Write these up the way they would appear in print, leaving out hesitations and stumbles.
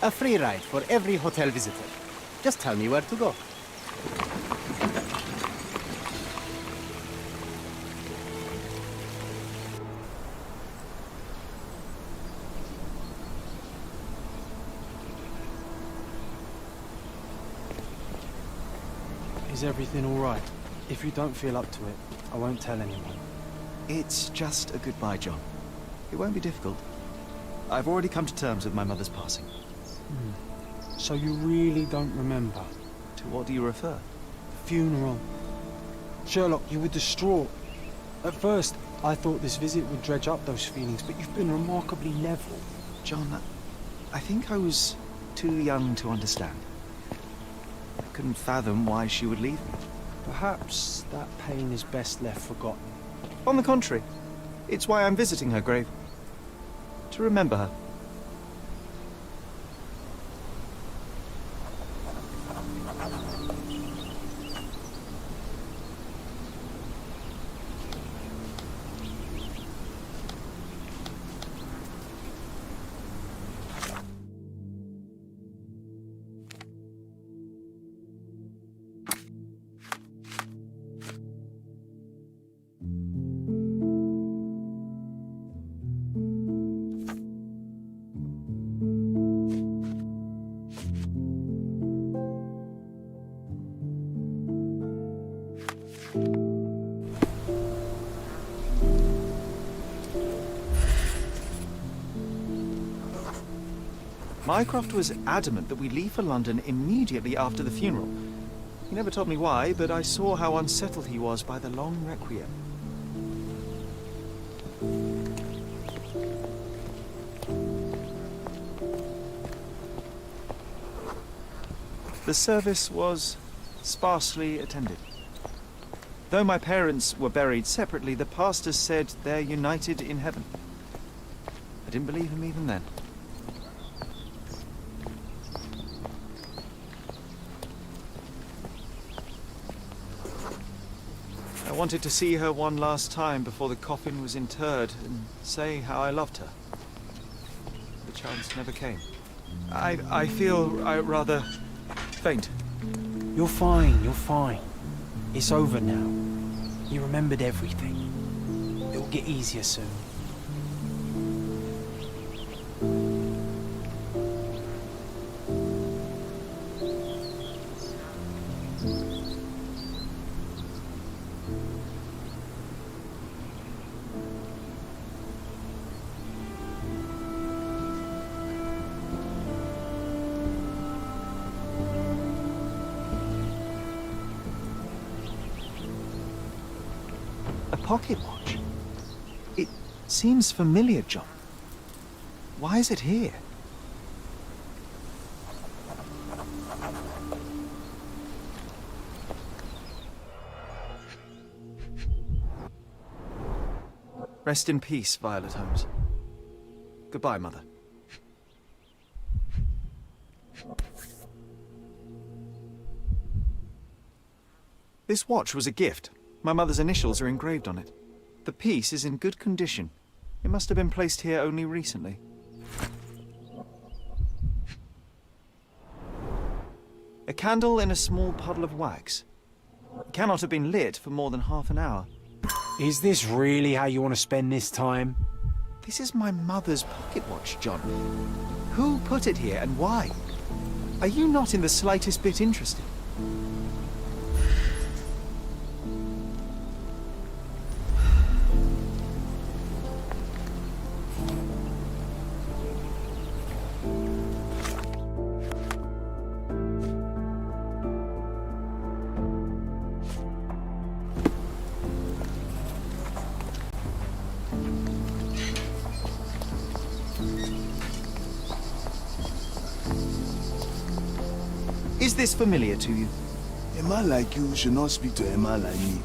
A free ride for every hotel visitor. Just tell me where to go. Is everything all right? If you don't feel up to it, I won't tell anyone. It's just a goodbye, John. It won't be difficult. I've already come to terms with my mother's passing. So you really don't remember? To what do you refer? The funeral. Sherlock, you were distraught. At first, I thought this visit would dredge up those feelings, but you've been remarkably level. John, I think I was too young to understand. I couldn't fathom why she would leave me. Perhaps that pain is best left forgotten. On the contrary, it's why I'm visiting her grave. To remember her. Mycroft was adamant that we leave for London immediately after the funeral. He never told me why, but I saw how unsettled he was by the long requiem. The service was sparsely attended. Though my parents were buried separately, the pastor said they're united in heaven. I didn't believe him even then. I wanted to see her one last time before the coffin was interred and say how I loved her. The chance never came. I feel rather faint. You're fine, you're fine. It's over now. You remembered everything. It'll get easier soon. Pocket watch. It seems familiar, John. Why is it here? Rest in peace, Violet Holmes. Goodbye, Mother. This watch was a gift. My mother's initials are engraved on it. The piece is in good condition. It must have been placed here only recently. A candle in a small puddle of wax. It cannot have been lit for more than half an hour. Is this really how you want to spend this time? This is my mother's pocket watch, John. Who put it here and why? Are you not in the slightest bit interested? Is this familiar to you? A man like you should not speak to a man like me.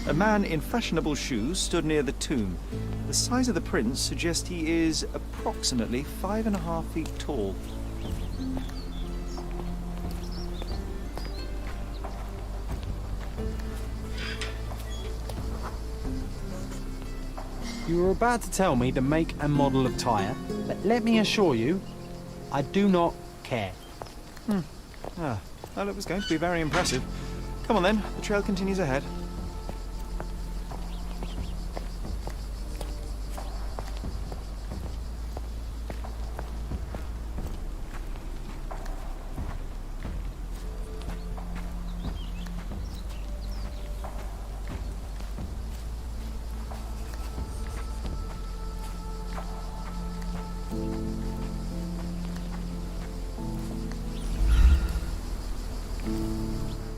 A man in fashionable shoes stood near the tomb. The size of the prints suggests he is approximately 5.5 feet tall. You were about to tell me the make and model of tyre, but let me assure you, I do not care. Well, it was going to be very impressive. Come on then, the trail continues ahead.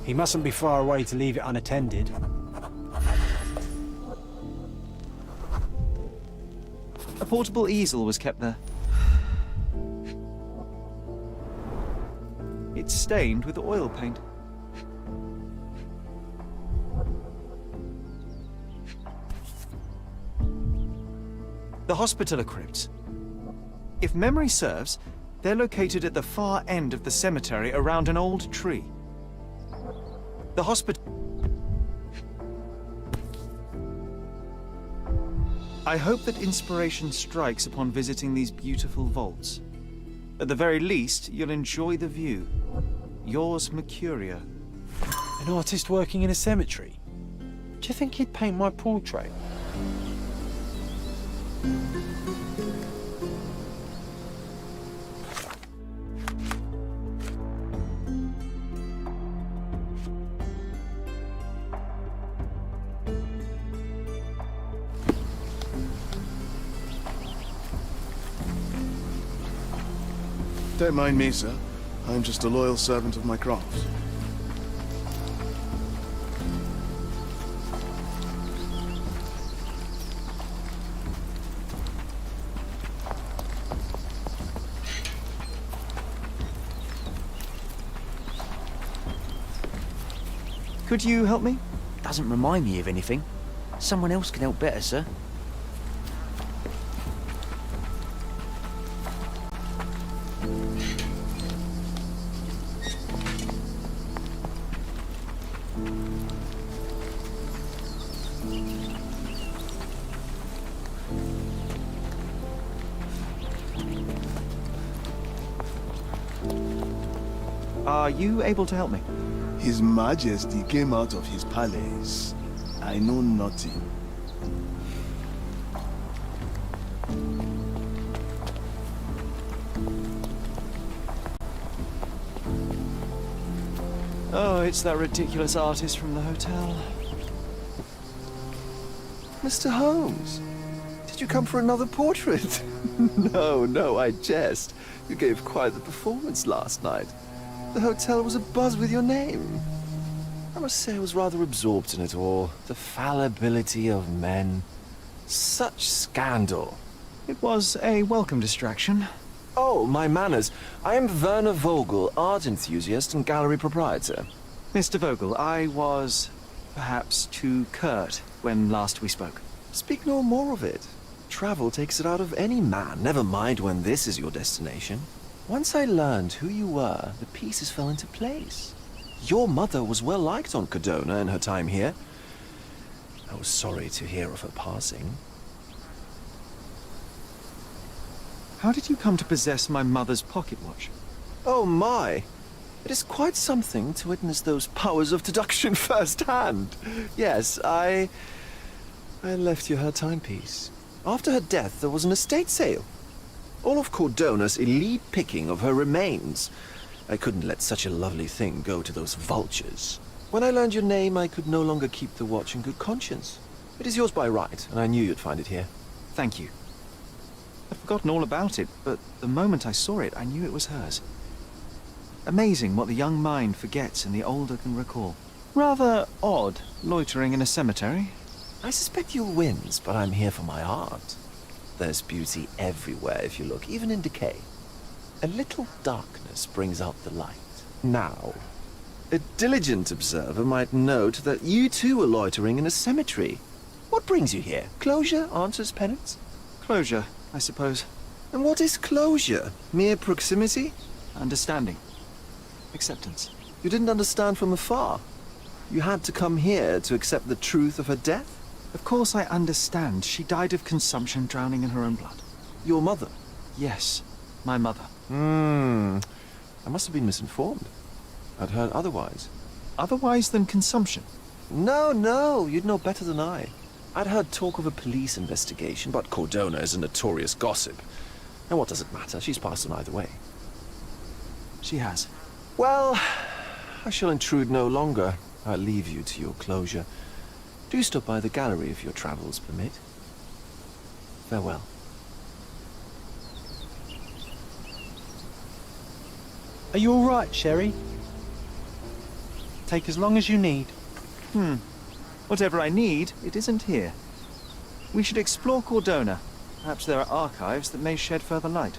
He mustn't be far away to leave it unattended. A portable easel was kept there. It's stained with oil paint. The hospitaller crypts. If memory serves, they're located at the far end of the cemetery around an old tree. The hospital... I hope that inspiration strikes upon visiting these beautiful vaults. At the very least, you'll enjoy the view. Yours, Mercurio. An artist working in a cemetery? Do you think he'd paint my portrait? Don't mind me, sir. I'm just a loyal servant of my craft. Could you help me? Doesn't remind me of anything. Someone else can help better, sir. Are you able to help me? His Majesty came out of his palace. I know nothing. Oh, it's that ridiculous artist from the hotel. Mr. Holmes, did you come for another portrait? No, I jest. You gave quite the performance last night. The hotel was abuzz with your name. I must say I was rather absorbed in it all. The fallibility of men. Such scandal. It was a welcome distraction. Oh, my manners. I am Werner Vogel, art enthusiast and gallery proprietor. Mr. Vogel, I was perhaps too curt when last we spoke. Speak no more of it. Travel takes it out of any man, never mind when this is your destination. Once I learned who you were, the pieces fell into place. Your mother was well liked on Codona in her time here. I was sorry to hear of her passing. How did you come to possess my mother's pocket watch? Oh my! It is quite something to witness those powers of deduction firsthand. Yes, I left you her timepiece. After her death, there was an estate sale. All of Cordona's elite picking of her remains. I couldn't let such a lovely thing go to those vultures. When I learned your name, I could no longer keep the watch in good conscience. It is yours by right, and I knew you'd find it here. Thank you. I'd forgotten all about it, but the moment I saw it, I knew it was hers. Amazing what the young mind forgets and the older can recall. Rather odd, loitering in a cemetery. I suspect you'll win, but I'm here for my art. There's beauty everywhere if you look, even in decay. A little darkness brings out the light. Now, a diligent observer might note that you too were loitering in a cemetery. What brings you here? Closure answers penance? Closure, I suppose. And what is closure? Mere proximity? Understanding. Acceptance. You didn't understand from afar. You had to come here to accept the truth of her death? Of course I understand. She died of consumption, drowning in her own blood. Your mother? Yes, my mother. I must have been misinformed. I'd heard otherwise. Otherwise than consumption? No, you'd know better than I. I'd heard talk of a police investigation, but Cordona is a notorious gossip. And what does it matter? She's passed on either way. She has. Well, I shall intrude no longer. I'll leave you to your closure. Do stop by the gallery if your travels permit. Farewell. Are you all right, Sherry? Take as long as you need. Whatever I need, it isn't here. We should explore Cordona. Perhaps there are archives that may shed further light.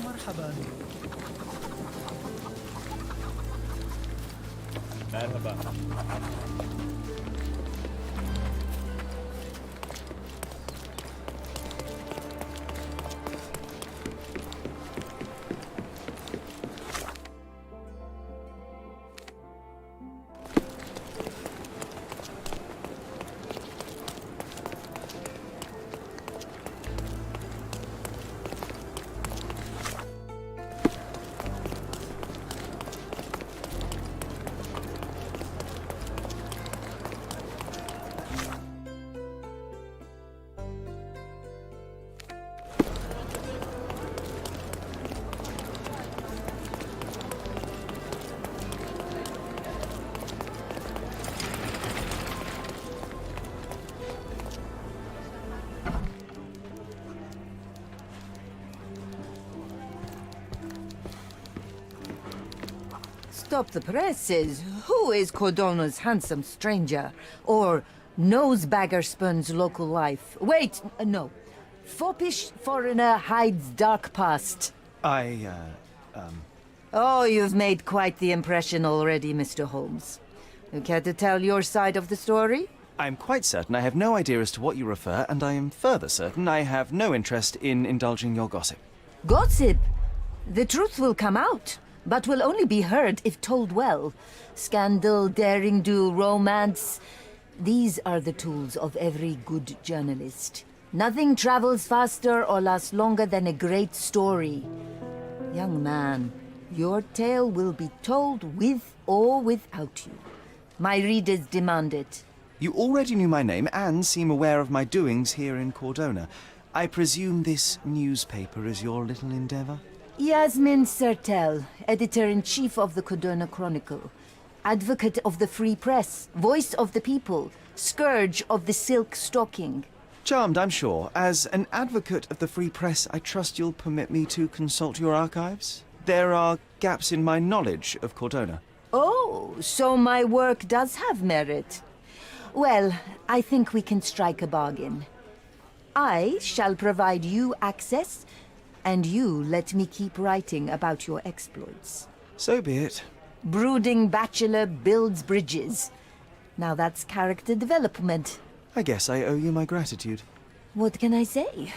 مرحبا. مرحبا. stop the presses. Who is Cordona's handsome stranger? Or Nosebaggerspun's local life? Wait, no. Foppish foreigner hides dark past. Oh, you've made quite the impression already, Mr. Holmes. You care to tell your side of the story? I'm quite certain I have no idea as to what you refer, and I am further certain I have no interest in indulging your gossip. Gossip? The truth will come out, but will only be heard if told well. Scandal, daring-do, romance. These are the tools of every good journalist. Nothing travels faster or lasts longer than a great story. Young man, your tale will be told with or without you. My readers demand it. You already knew my name and seem aware of my doings here in Cordona. I presume this newspaper is your little endeavor? Yasmin Sertel, editor-in-chief of the Cordona Chronicle. Advocate of the free press, voice of the people, scourge of the silk stocking. Charmed, I'm sure. As an advocate of the free press, I trust you'll permit me to consult your archives? There are gaps in my knowledge of Cordona. Oh, so my work does have merit. Well, I think we can strike a bargain. I shall provide you access, and you let me keep writing about your exploits. So be it. Brooding bachelor builds bridges. Now that's character development. I guess I owe you my gratitude. What can I say?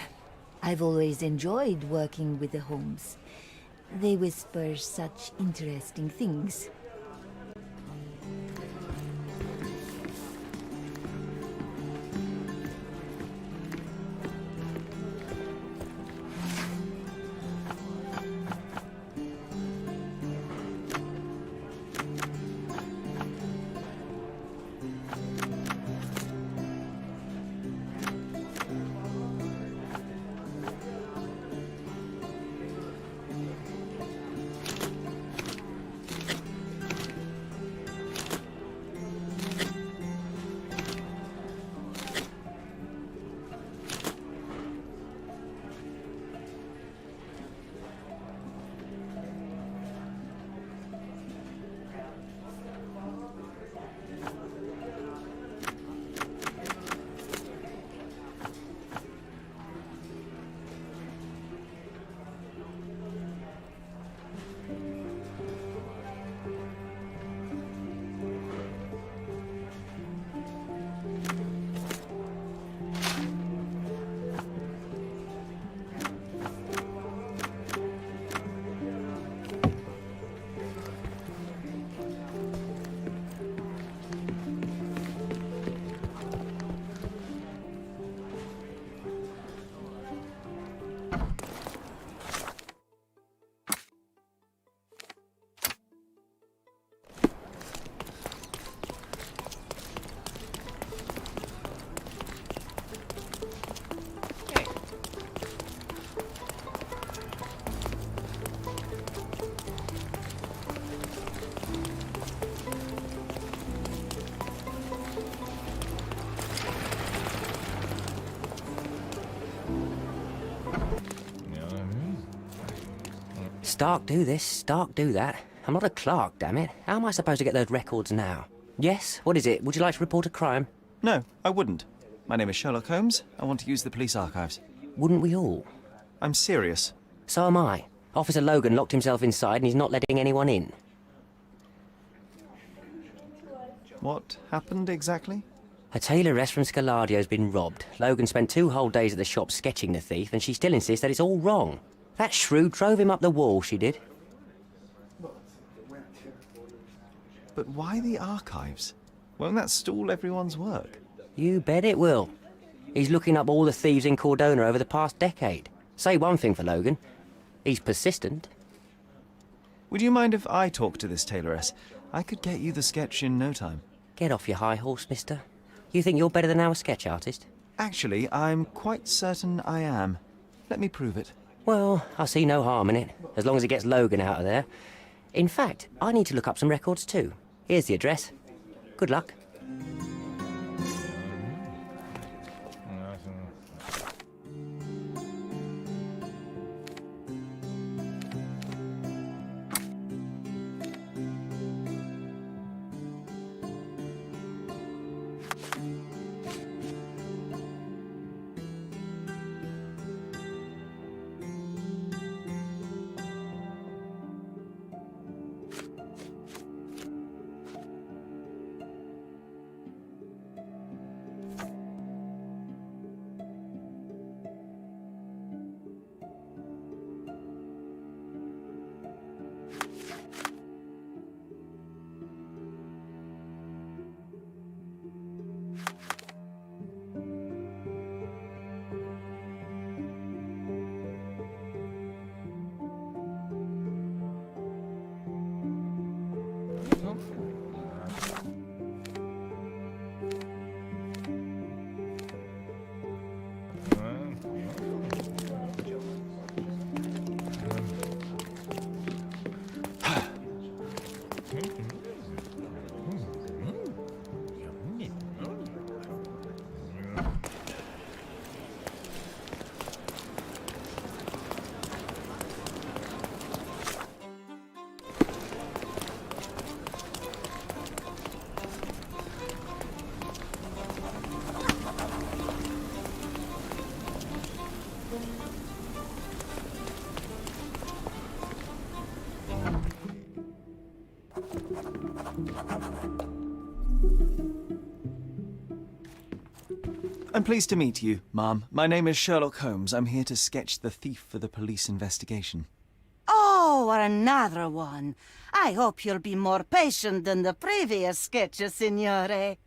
I've always enjoyed working with the Holmes. They whisper such interesting things. Stark do this, Stark do that. I'm not a clerk, damn it. How am I supposed to get those records now? Yes? What is it? Would you like to report a crime? No, I wouldn't. My name is Sherlock Holmes. I want to use the police archives. Wouldn't we all? I'm serious. So am I. Officer Logan locked himself inside and he's not letting anyone in. What happened exactly? A tailoress from Scaladio's been robbed. Logan spent 2 whole days at the shop sketching the thief, and she still insists that it's all wrong. That shrew drove him up the wall, she did. But why the archives? Won't that stall everyone's work? You bet it will. He's looking up all the thieves in Cordona over the past decade. Say one thing for Logan. He's persistent. Would you mind if I talk to this tailoress? I could get you the sketch in no time. Get off your high horse, mister. You think you're better than our sketch artist? Actually, I'm quite certain I am. Let me prove it. Well, I see no harm in it, as long as it gets Logan out of there. In fact, I need to look up some records too. Here's the address. Good luck. I'm pleased to meet you, Ma'am. My name is Sherlock Holmes. I'm here to sketch the thief for the police investigation. Oh, another one. I hope you'll be more patient than the previous sketches, Signore.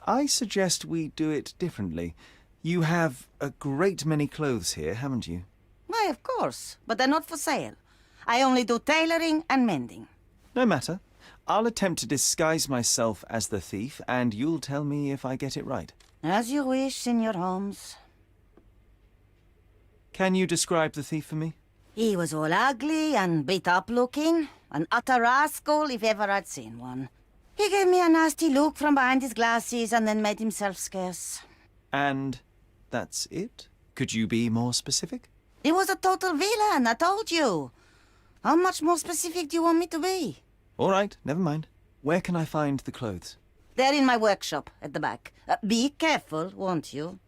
I suggest we do it differently. You have a great many clothes here, haven't you? Why, of course, but they're not for sale. I only do tailoring and mending. No matter. I'll attempt to disguise myself as the thief, and you'll tell me if I get it right. As you wish, Signor Holmes. Can you describe the thief for me? He was all ugly and beat-up looking. An utter rascal if ever I'd seen one. He gave me a nasty look from behind his glasses and then made himself scarce. And that's it? Could you be more specific? He was a total villain, I told you. How much more specific do you want me to be? All right, never mind. Where can I find the clothes? They're in my workshop at the back. Be careful, won't you?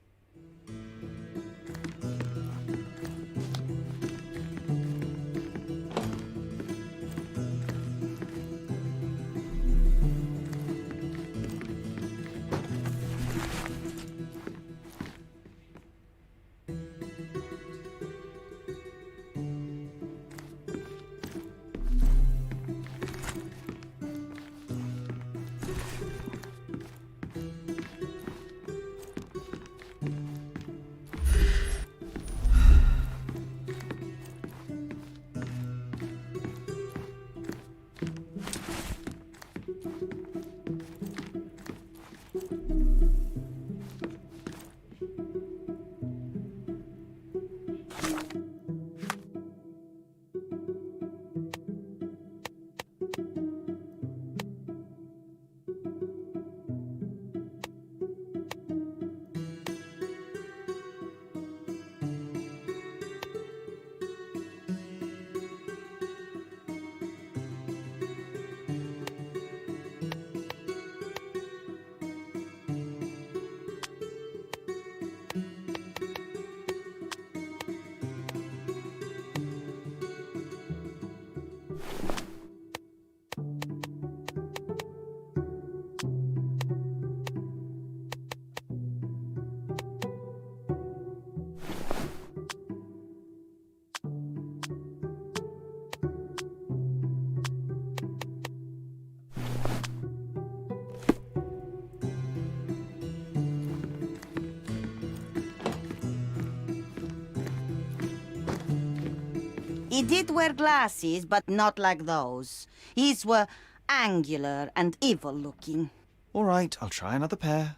He did wear glasses, but not like those. His were angular and evil-looking. All right, I'll try another pair.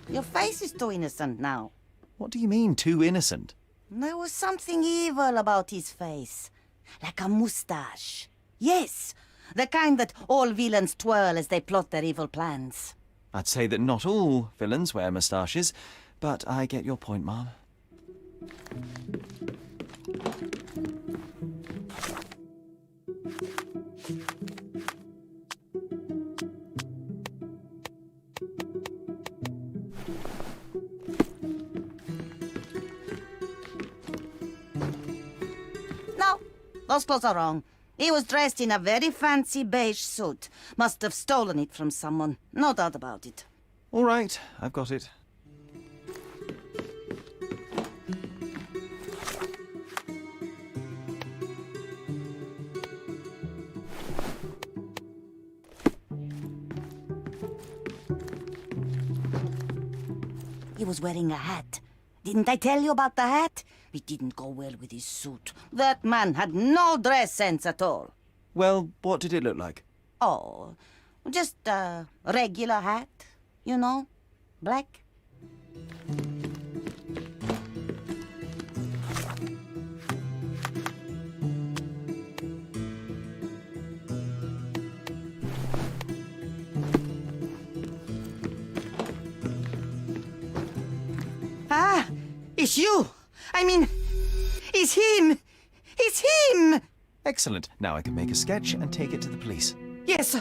Your face is too innocent now. What do you mean, too innocent? There was something evil about his face. Like a moustache. Yes, the kind that all villains twirl as they plot their evil plans. I'd say that not all villains wear moustaches, but I get your point, Ma'am. No, those clothes are wrong. He was dressed in a very fancy beige suit. Must have stolen it from someone. No doubt about it. All right, I've got it. He was wearing a hat. Didn't I tell you about the hat? It didn't go well with his suit. That man had no dress sense at all. Well, what did it look like? Oh, just a regular hat, you know, black. Ah, it's you. I mean, it's him. It's him. Excellent. Now I can make a sketch and take it to the police. Yes,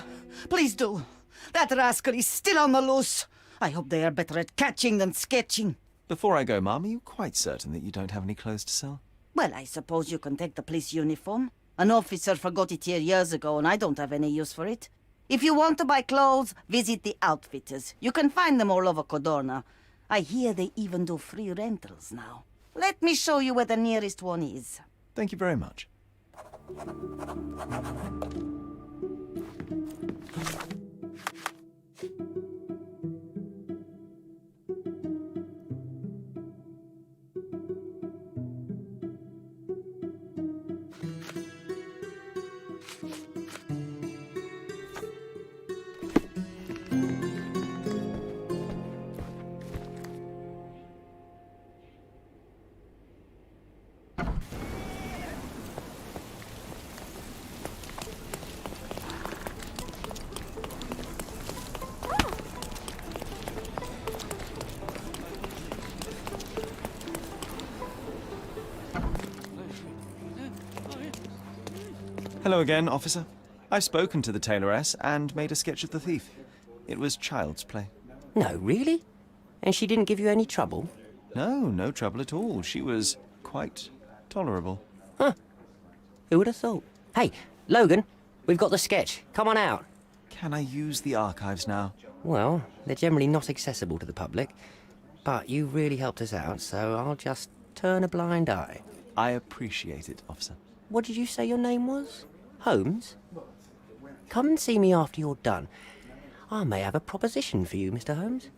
please do. That rascal is still on the loose. I hope they are better at catching than sketching. Before I go, Mum, are you quite certain that you don't have any clothes to sell? Well, I suppose you can take the police uniform. An officer forgot it here years ago, and I don't have any use for it. If you want to buy clothes, visit the outfitters. You can find them all over Codorna. I hear they even do free rentals now. Let me show you where the nearest one is. Thank you very much. Hello again, officer. I've spoken to the tailoress and made a sketch of the thief. It was child's play. No, really? And she didn't give you any trouble? No trouble at all. She was quite tolerable. Huh. Who would have thought? Hey, Logan, we've got the sketch. Come on out. Can I use the archives now? Well, they're generally not accessible to the public, but you really helped us out, so I'll just turn a blind eye. I appreciate it, officer. What did you say your name was? Holmes? Come and see me after you're done. I may have a proposition for you, Mr. Holmes.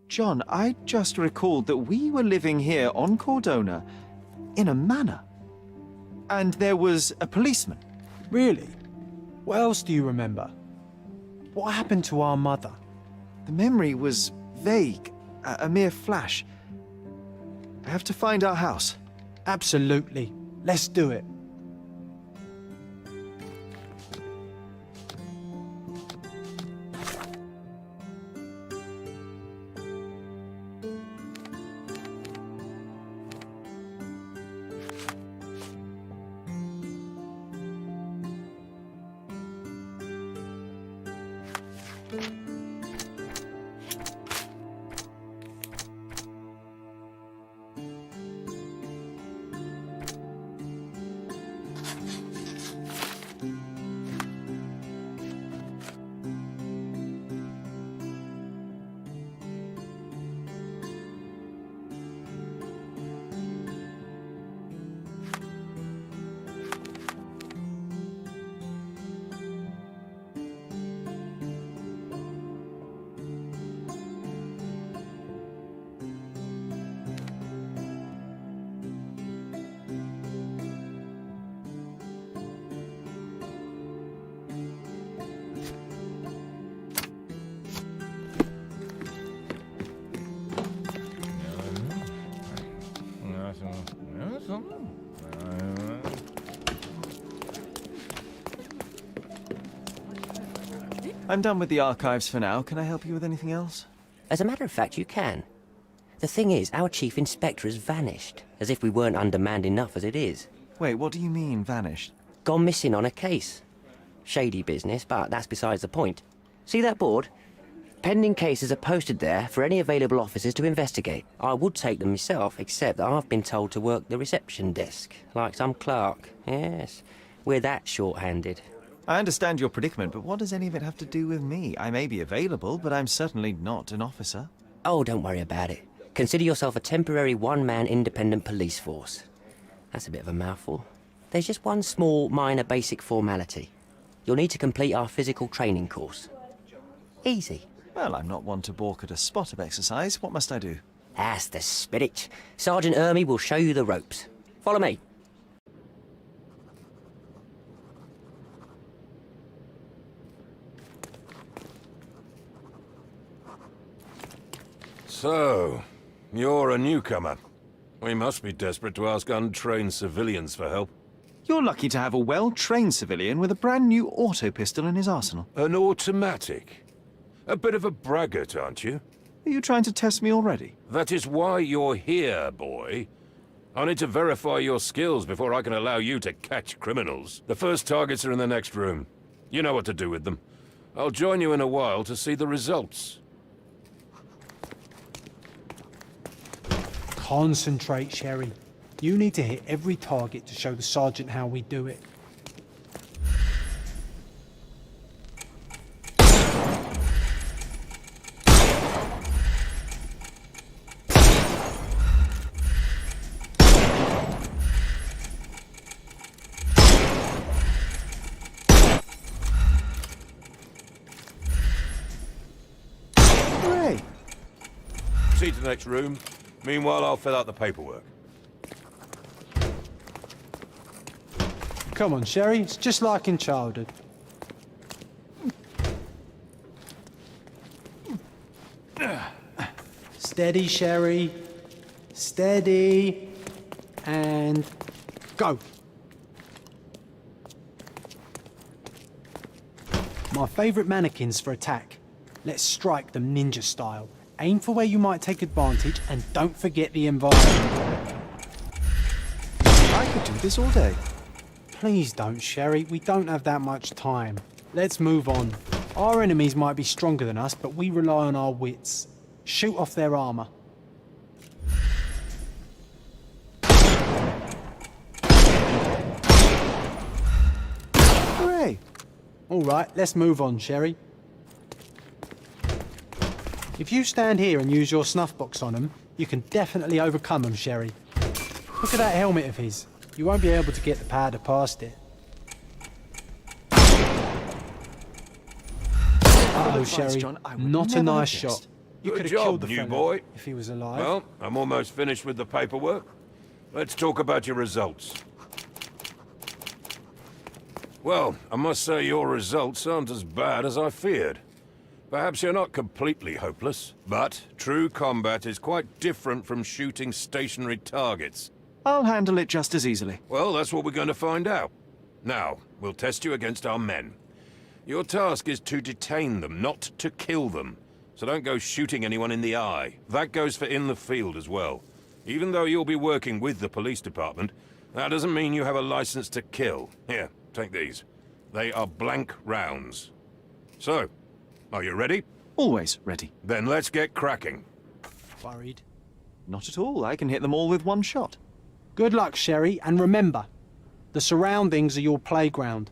John, I just recalled that we were living here on Cordona in a manor. And there was a policeman. Really? What else do you remember? What happened to our mother? The memory was vague, a mere flash. I have to find our house. Absolutely. Let's do it. I'm done with the archives for now. Can I help you with anything else? As a matter of fact, you can. The thing is, our chief inspector has vanished, as if we weren't undermanned enough as it is. Wait, what do you mean, vanished? Gone missing on a case. Shady business, but that's besides the point. See that board? Pending cases are posted there for any available officers to investigate. I would take them myself, except that I've been told to work the reception desk, like some clerk. Yes, we're that short-handed. I understand your predicament, but what does any of it have to do with me? I may be available, but I'm certainly not an officer. Oh, don't worry about it. Consider yourself a temporary one-man independent police force. That's a bit of a mouthful. There's just one small, minor basic formality. You'll need to complete our physical training course. Easy. Well, I'm not one to balk at a spot of exercise. What must I do? That's the spirit. Sergeant Ermy will show you the ropes. Follow me. So, you're a newcomer. We must be desperate to ask untrained civilians for help. You're lucky to have a well-trained civilian with a brand new auto pistol in his arsenal. An automatic? A bit of a braggart, aren't you? Are you trying to test me already? That is why you're here, boy. I need to verify your skills before I can allow you to catch criminals. The first targets are in the next room. You know what to do with them. I'll join you in a while to see the results. Concentrate, Sherry. You need to hit every target to show the sergeant how we do it. Hooray! See to the next room. Meanwhile, I'll fill out the paperwork. Come on, Sherry. It's just like in childhood. Steady, Sherry. Steady. And go. My favourite mannequins for attack. Let's strike them ninja style. Aim for where you might take advantage, and don't forget the environment. I could do this all day. Please don't, Sherry. We don't have that much time. Let's move on. Our enemies might be stronger than us, but we rely on our wits. Shoot off their armor. Hooray! All right, let's move on, Sherry. If you stand here and use your snuff box on them, you can definitely overcome them, Sherry. Look at that helmet of his. You won't be able to get the powder past it. Uh-oh, Sherry. John, I would Not a never nice have shot. guessed. You Good could have job, killed the new fella boy. if he was alive. Well, I'm almost finished with the paperwork. Let's talk about your results. Well, I must say your results aren't as bad as I feared. Perhaps you're not completely hopeless, but true combat is quite different from shooting stationary targets. I'll handle it just as easily. Well, that's what we're going to find out. Now, we'll test you against our men. Your task is to detain them, not to kill them. So don't go shooting anyone in the eye. That goes for in the field as well. Even though you'll be working with the police department, that doesn't mean you have a license to kill. Here, take these. They are blank rounds. So, are you ready? Always ready. Then let's get cracking. Worried. Not at all. I can hit them all with one shot. Good luck, Sherry, and remember, the surroundings are your playground.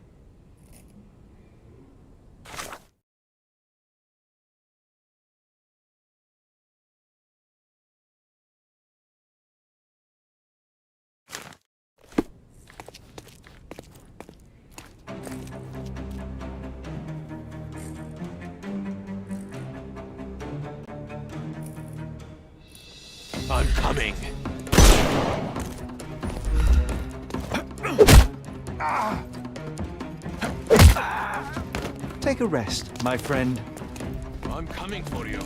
I'm coming. Take a rest, my friend. I'm coming for you.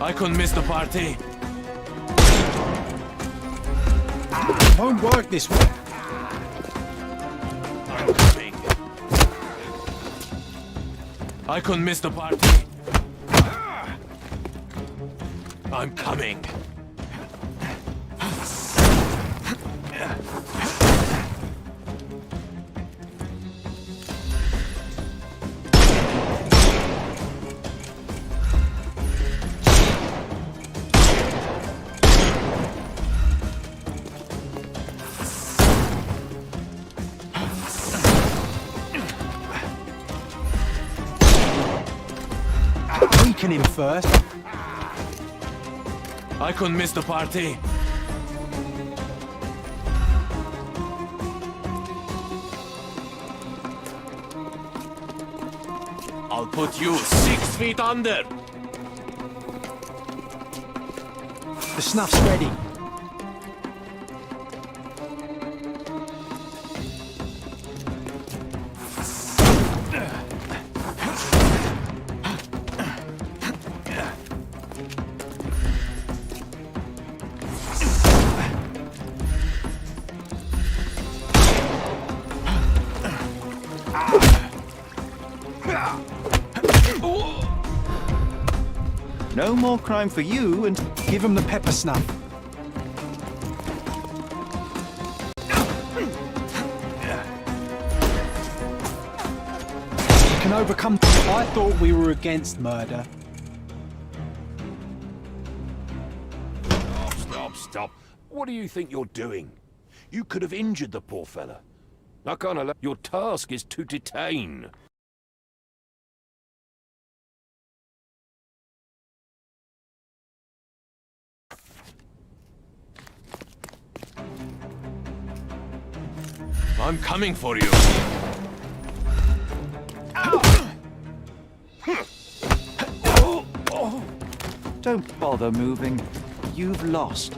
I couldn't miss the party. It won't work this way. I'm coming. I couldn't miss the party. I'm coming. Weaken him first. I couldn't miss the party. I'll put you 6 feet under. The snuff's ready. No more crime for you and... Give him the pepper snuff. You can overcome... I thought we were against murder. Stop. What do you think you're doing? You could have injured the poor fella. I can't allow... Your task is to detain. I'm coming for you. Don't bother moving. You've lost.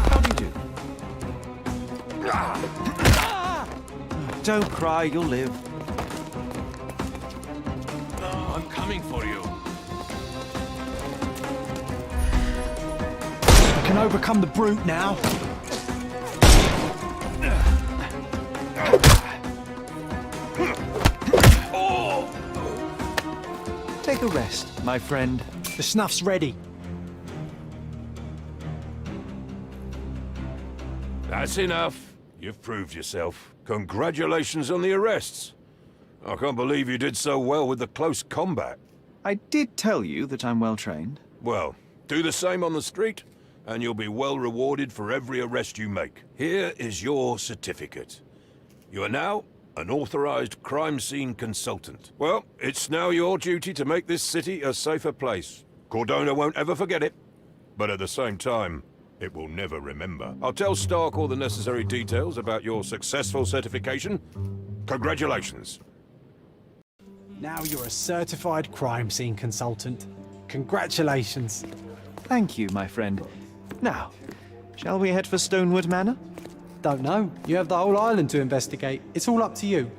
How do you do? Don't cry, you'll live. I'm coming for you. You can overcome the brute now. Take a rest, my friend. The snuff's ready. That's enough. You've proved yourself. Congratulations on the arrests. I can't believe you did so well with the close combat. I did tell you that I'm well trained. Well, do the same on the street, and you'll be well rewarded for every arrest you make. Here is your certificate. You are now an authorized crime scene consultant. Well, it's now your duty to make this city a safer place. Cordona won't ever forget it, but at the same time, it will never remember. I'll tell Stark all the necessary details about your successful certification. Congratulations. Now you're a certified crime scene consultant. Congratulations. Thank you, my friend. Now, shall we head for Stonewood Manor? Don't know. You have the whole island to investigate. It's all up to you.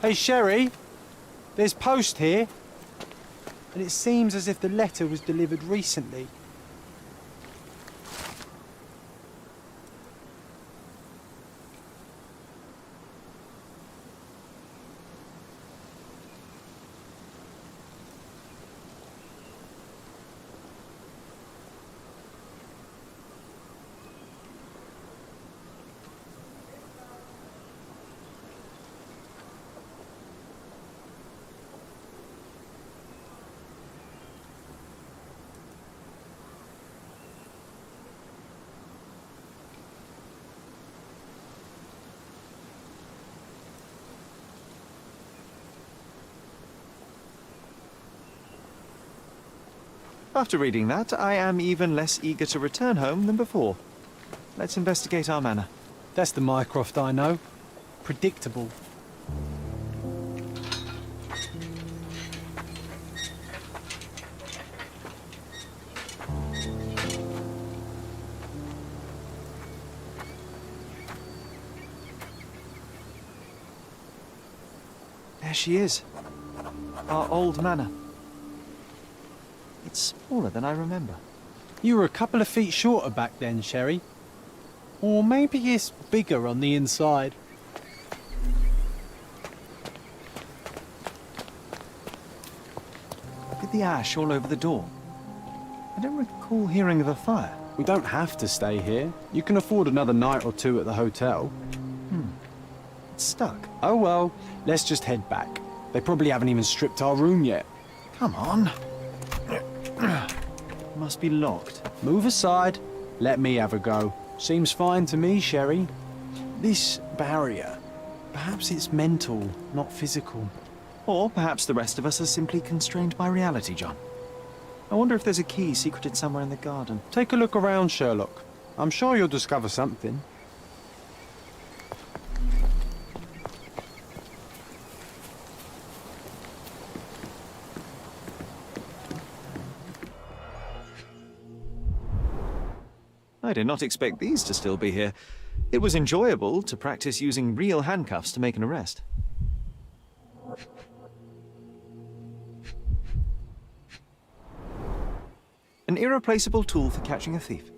Hey, Sherry. There's post here. And it seems as if the letter was delivered recently. After reading that, I am even less eager to return home than before. Let's investigate our manor. That's the Mycroft I know. Predictable. There she is. Our old manor. It's smaller than I remember. You were a couple of feet shorter back then, Sherry. Or maybe it's bigger on the inside. Look at the ash all over the door. I don't recall hearing of a fire. We don't have to stay here. You can afford another night or two at the hotel. It's stuck. Oh well, let's just head back. They probably haven't even stripped our room yet. Come on. Must be locked. Move aside. Let me have a go. Seems fine to me, Sherry. This barrier, perhaps it's mental, not physical. Or perhaps the rest of us are simply constrained by reality, John. I wonder if there's a key secreted somewhere in the garden. Take a look around, Sherlock. I'm sure you'll discover something. I did not expect these to still be here. It was enjoyable to practice using real handcuffs to make an arrest. An irreplaceable tool for catching a thief.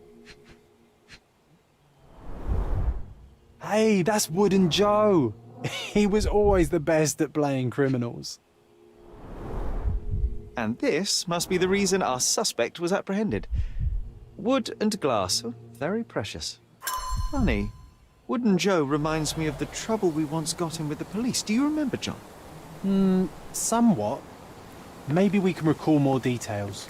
Hey, that's Wooden Joe. He was always the best at playing criminals. And this must be the reason our suspect was apprehended. Wood and glass, oh, very precious. Funny, Wooden Joe reminds me of the trouble we once got in with the police. Do you remember, John? Somewhat. Maybe we can recall more details.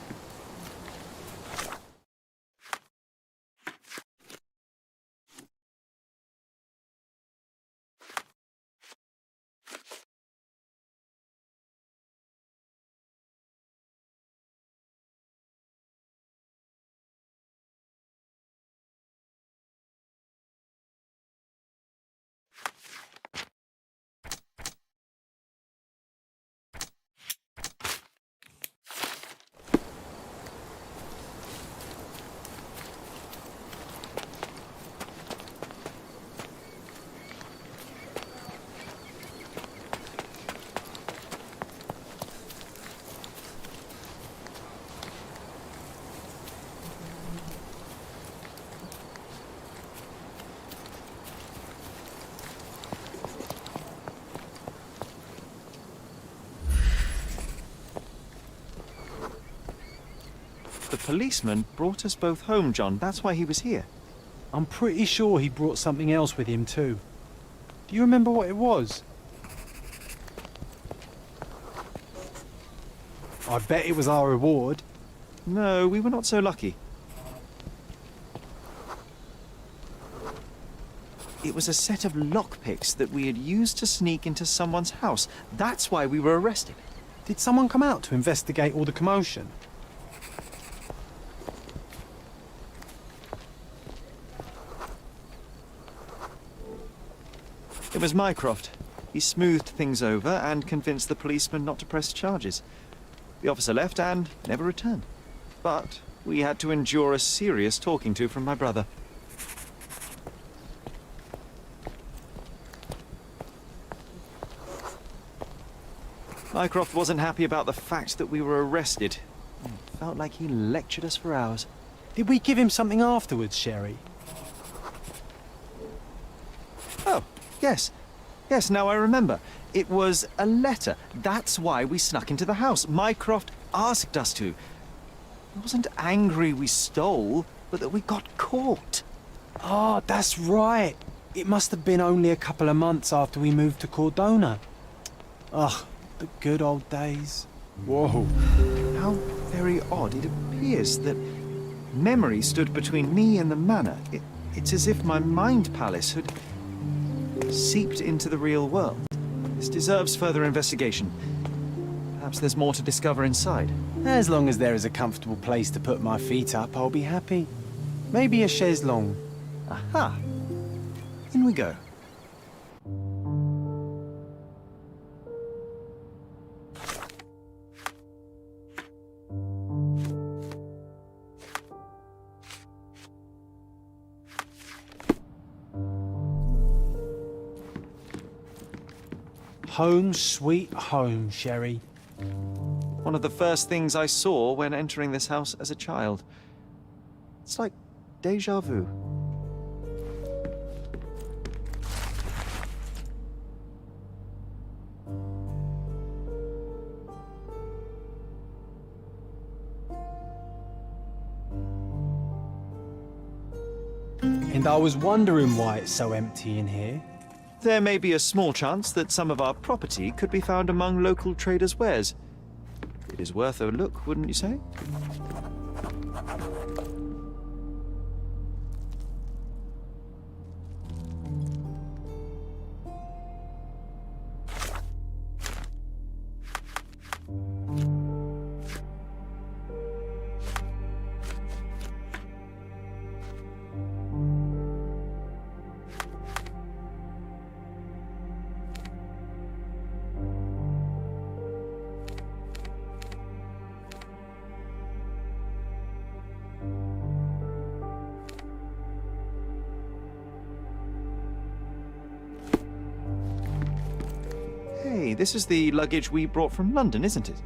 The policeman brought us both home, John. That's why he was here. I'm pretty sure he brought something else with him too. Do you remember what it was? I bet it was our reward. No, we were not so lucky. It was a set of lockpicks that we had used to sneak into someone's house. That's why we were arrested. Did someone come out to investigate all the commotion? It was Mycroft. He smoothed things over and convinced the policeman not to press charges. The officer left and never returned. But we had to endure a serious talking to from my brother. Mycroft wasn't happy about the fact that we were arrested. It felt like he lectured us for hours. Did we give him something afterwards, Sherry? Oh, yes. Yes, now I remember. It was a letter. That's why we snuck into the house. Mycroft asked us to. He wasn't angry we stole, but that we got caught. Oh, that's right. It must have been only a couple of months after we moved to Cordona. Ugh, the good old days. Whoa. How very odd it appears that memory stood between me and the manor. It's as if my mind palace had seeped into the real world. This deserves further investigation. Perhaps there's more to discover inside. As long as there is a comfortable place to put my feet up, I'll be happy. Maybe a chaise longue. Aha! In we go. Home sweet home, Sherry. One of the first things I saw when entering this house as a child. It's like déjà vu. And I was wondering why it's so empty in here. There may be a small chance that some of our property could be found among local traders' wares. It is worth a look, wouldn't you say? Hey, this is the luggage we brought from London, isn't it?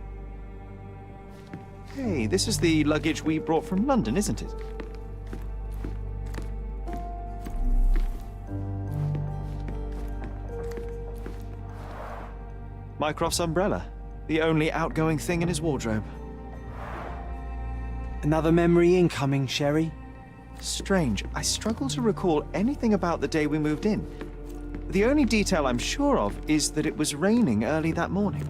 Hey, this is the luggage we brought from London, isn't it? Mycroft's umbrella, the only outgoing thing in his wardrobe. Another memory incoming, Sherry. Strange, I struggle to recall anything about the day we moved in. The only detail I'm sure of is that it was raining early that morning.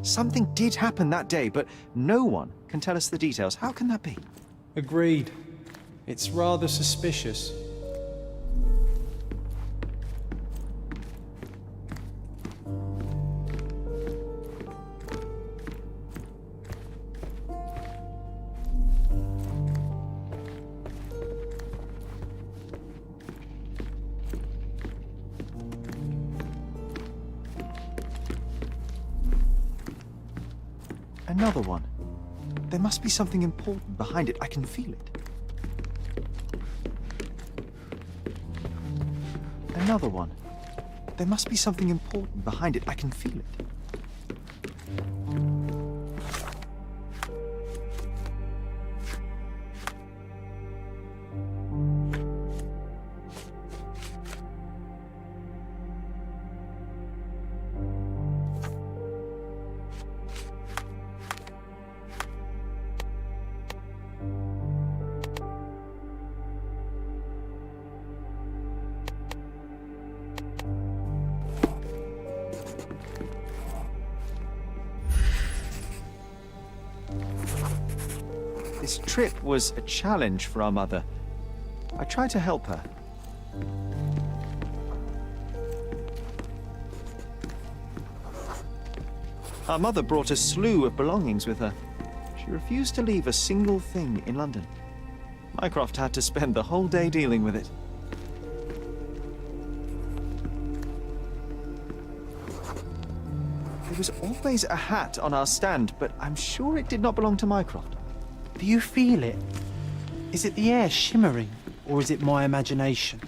Something did happen that day, but no one can tell us the details. How can that be? Agreed. It's rather suspicious. Another one. There must be something important behind it. I can feel it. Another one. There must be something important behind it. I can feel it. This trip was a challenge for our mother. I tried to help her. Our mother brought a slew of belongings with her. She refused to leave a single thing in London. Mycroft had to spend the whole day dealing with it. There was always a hat on our stand, but I'm sure it did not belong to Mycroft. Do you feel it? Is it the air shimmering, or is it my imagination?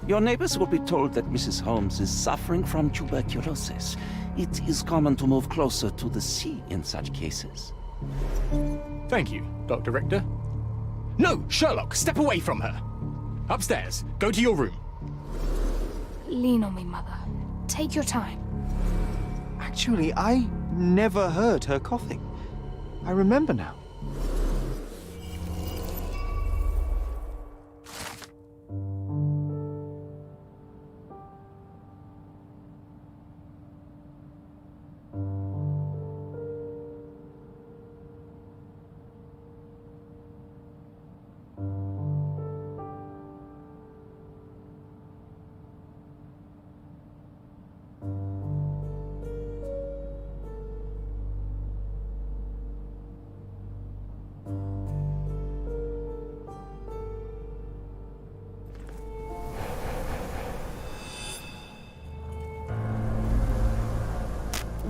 Your neighbors will be told that Mrs. Holmes is suffering from tuberculosis. It is common to move closer to the sea in such cases. Thank you, Dr. Richter. No, Sherlock, step away from her. Upstairs, go to your room. Lean on me, Mother. Take your time. Actually, I never heard her coughing. I remember now.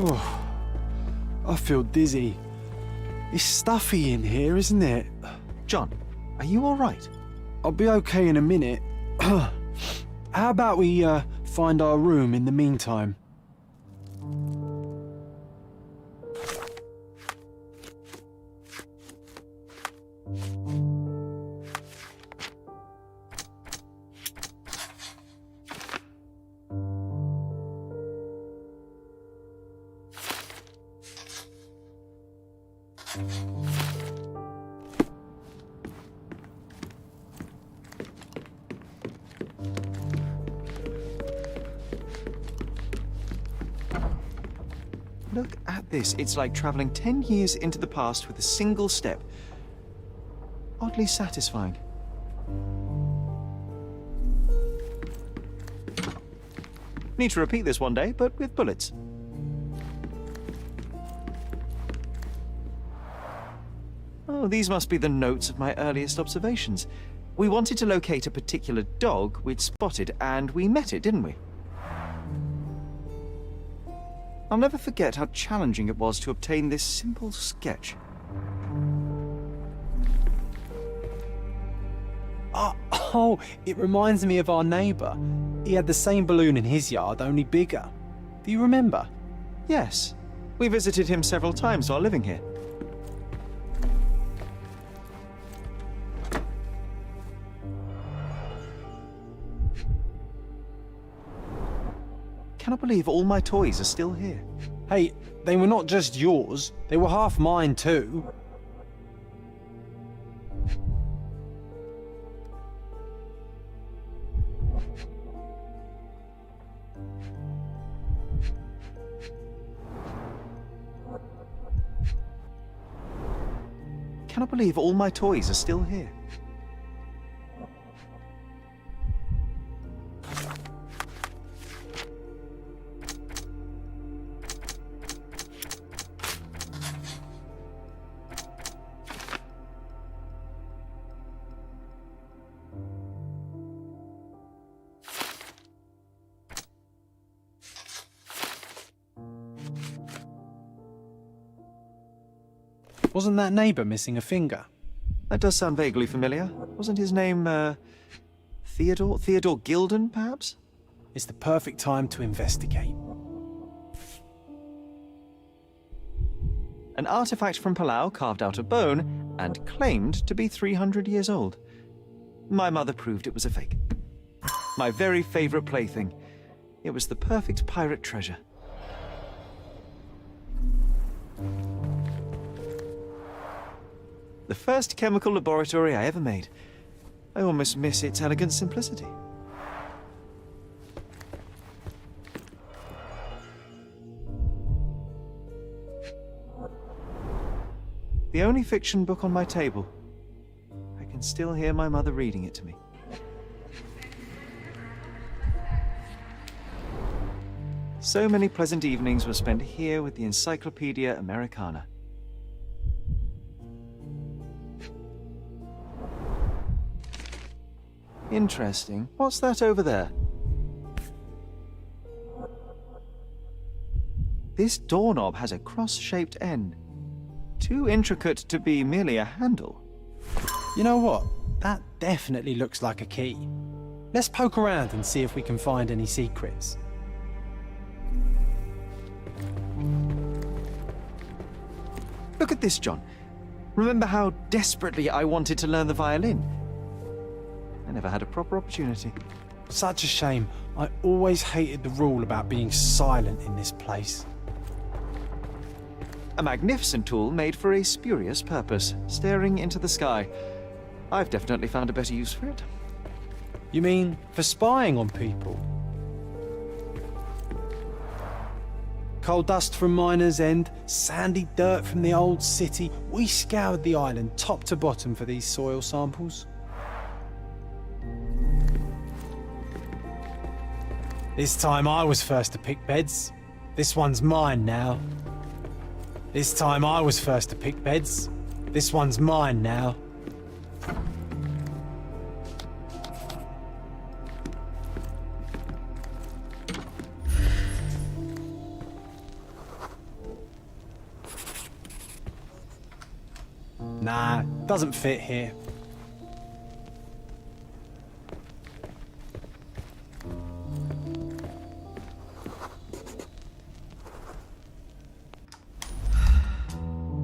Oh, I feel dizzy. It's stuffy in here, isn't it? John, are you all right? I'll be okay in a minute. How about we find our room in the meantime? like this, it's like traveling 10 years into the past with a single step. Oddly satisfying. Need to repeat this one day, but with bullets. Oh, these must be the notes of my earliest observations. We wanted to locate a particular dog we'd spotted, and we met it, didn't we? I'll never forget how challenging it was to obtain this simple sketch. Oh, it reminds me of our neighbour. He had the same balloon in his yard, only bigger. Do you remember? Yes. We visited him several times while living here. Cannot believe all my toys are still here. Hey, they were not just yours, they were half mine too. Cannot believe all my toys are still here. Wasn't that neighbour missing a finger? That does sound vaguely familiar. Wasn't his name, Theodore? Theodore Gilden, perhaps? It's the perfect time to investigate. An artifact from Palau carved out of bone and claimed to be 300 years old. My mother proved it was a fake. My very favourite plaything. It was the perfect pirate treasure. The first chemical laboratory I ever made. I almost miss its elegant simplicity. The only fiction book on my table. I can still hear my mother reading it to me. So many pleasant evenings were spent here with the Encyclopedia Americana. Interesting. What's that over there? This doorknob has a cross-shaped end. Too intricate to be merely a handle. You know what? That definitely looks like a key. Let's poke around and see if we can find any secrets. Look at this, John. Remember how desperately I wanted to learn the violin? I never had a proper opportunity. Such a shame. I always hated the rule about being silent in this place. A magnificent tool made for a spurious purpose, staring into the sky. I've definitely found a better use for it. You mean for spying on people? Coal dust from Miner's End, sandy dirt from the old city. We scoured the island top to bottom for these soil samples. This time I was first to pick beds. This one's mine now. This time I was first to pick beds. This one's mine now. Nah, doesn't fit here.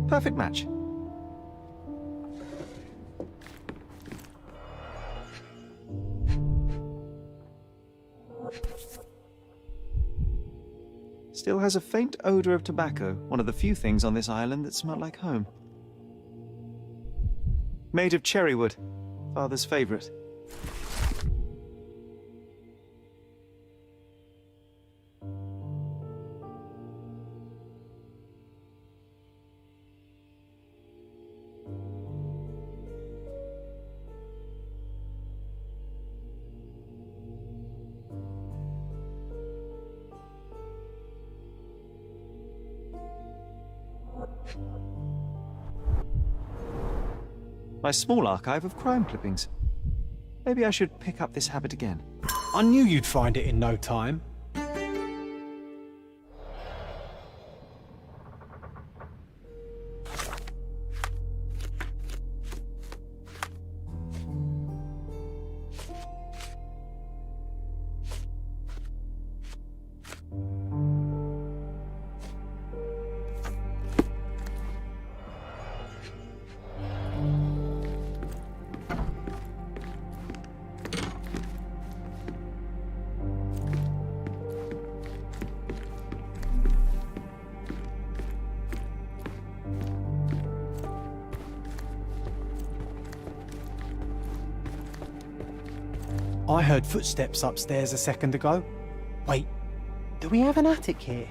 Perfect match. Still has a faint odor of tobacco, one of the few things on this island that smell like home. Made of cherry wood, Father's favorite. My small archive of crime clippings. Maybe I should pick up this habit again. I knew you'd find it in no time. I heard footsteps upstairs a second ago. Wait, do we have an attic here?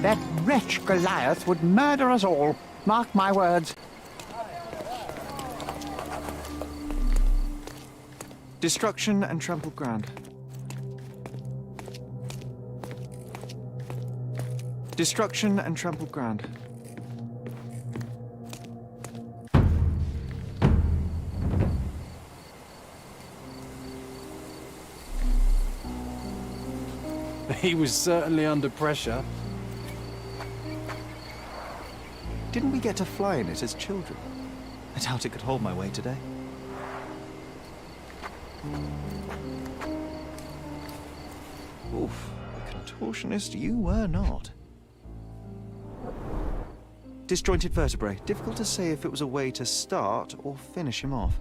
That wretch Goliath would murder us all. Mark my words. Destruction and trampled ground. Destruction and trampled ground. He was certainly under pressure. Didn't we get to fly in it as children? I doubt it could hold my weight today. Oof, a contortionist you were not. Disjointed vertebrae. Difficult to say if it was a way to start or finish him off.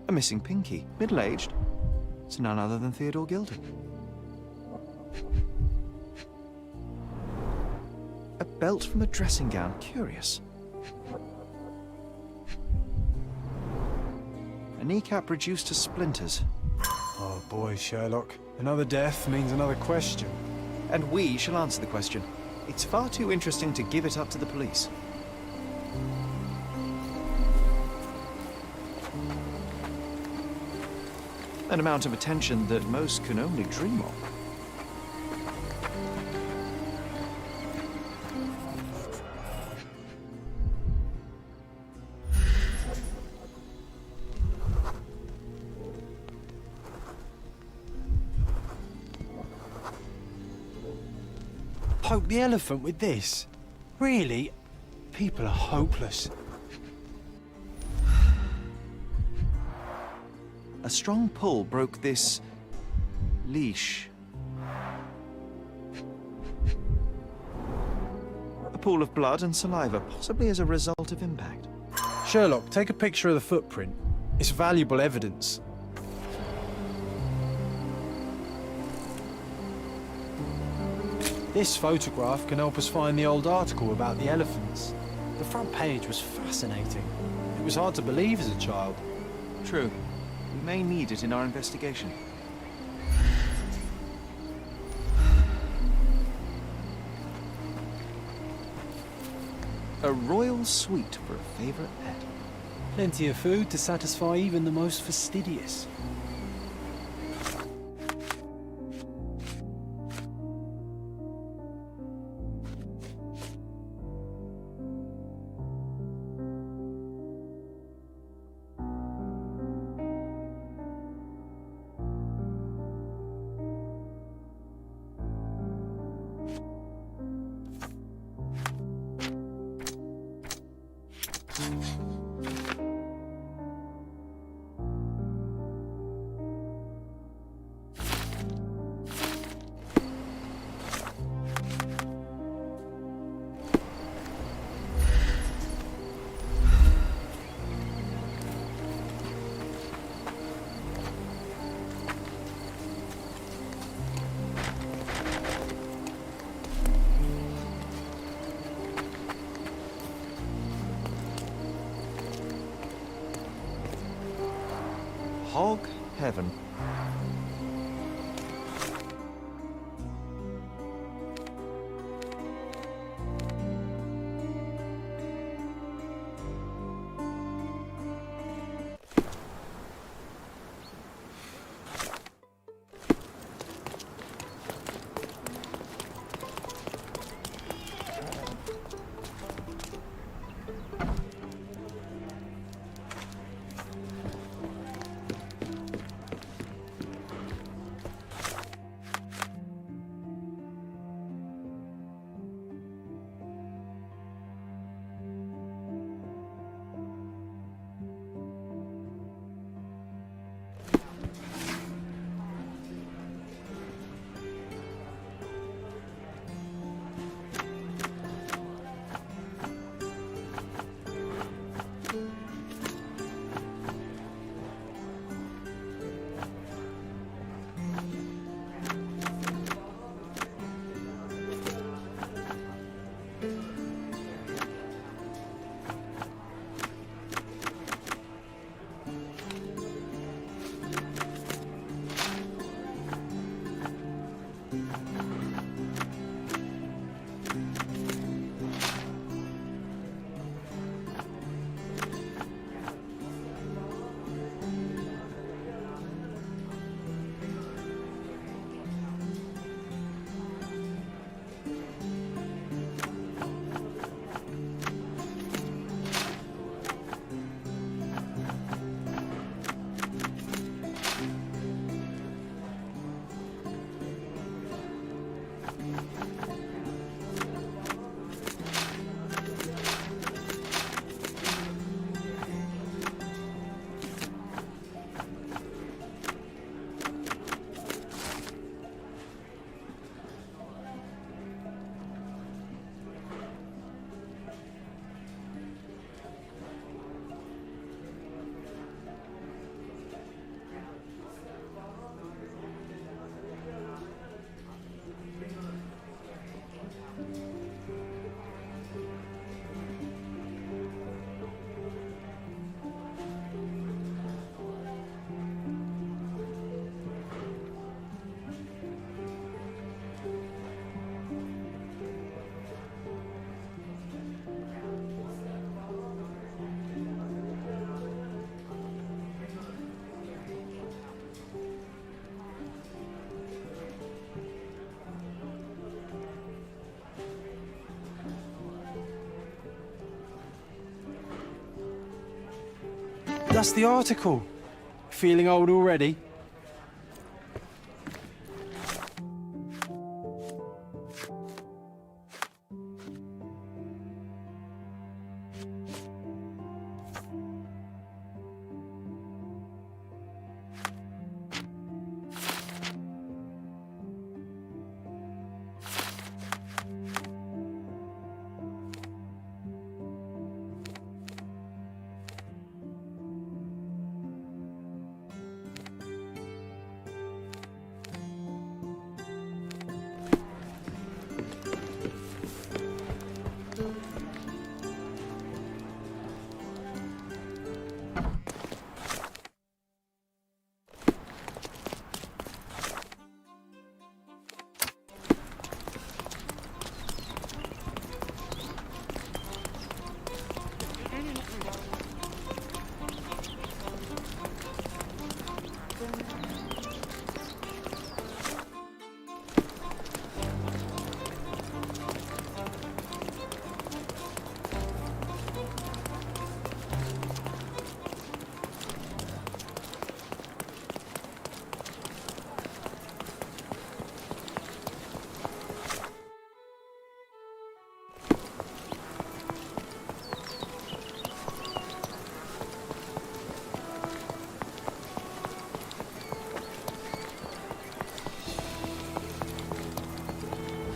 A missing pinky. Middle-aged. It's none other than Theodore Gilder. A belt from a dressing gown. Curious. A kneecap reduced to splinters. Oh boy, Sherlock. Another death means another question. And we shall answer the question. It's far too interesting to give it up to the police. An amount of attention that most can only dream of. Poke the elephant with this? Really? People are hopeless. A strong pull broke this leash. A pool of blood and saliva, possibly as a result of impact. Sherlock, take a picture of the footprint. It's valuable evidence. This photograph can help us find the old article about the elephants. The front page was fascinating. It was hard to believe as a child. True. We may need it in our investigation. A royal suite for a favorite pet. Plenty of food to satisfy even the most fastidious. Hog heaven. That's the article. Feeling old already?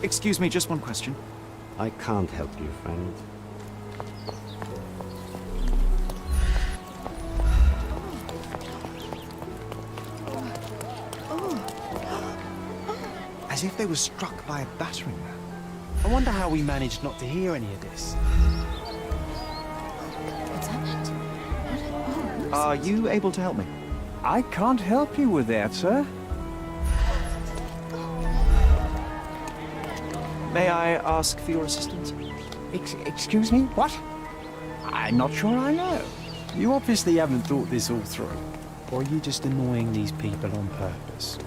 Excuse me, just one question. I can't help you, friend. As if they were struck by a battering ram. I wonder how we managed not to hear any of this. What's happened? Are you able to help me? I can't help you with that, sir. May I ask for your assistance? Excuse me? What? I'm not sure I know. You obviously haven't thought this all through. Or are you just annoying these people on purpose?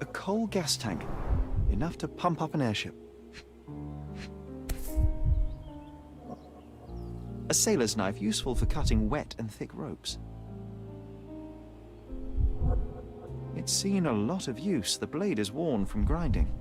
A coal gas tank. Enough to pump up an airship. A sailor's knife useful for cutting wet and thick ropes. It's seen a lot of use. The blade is worn from grinding.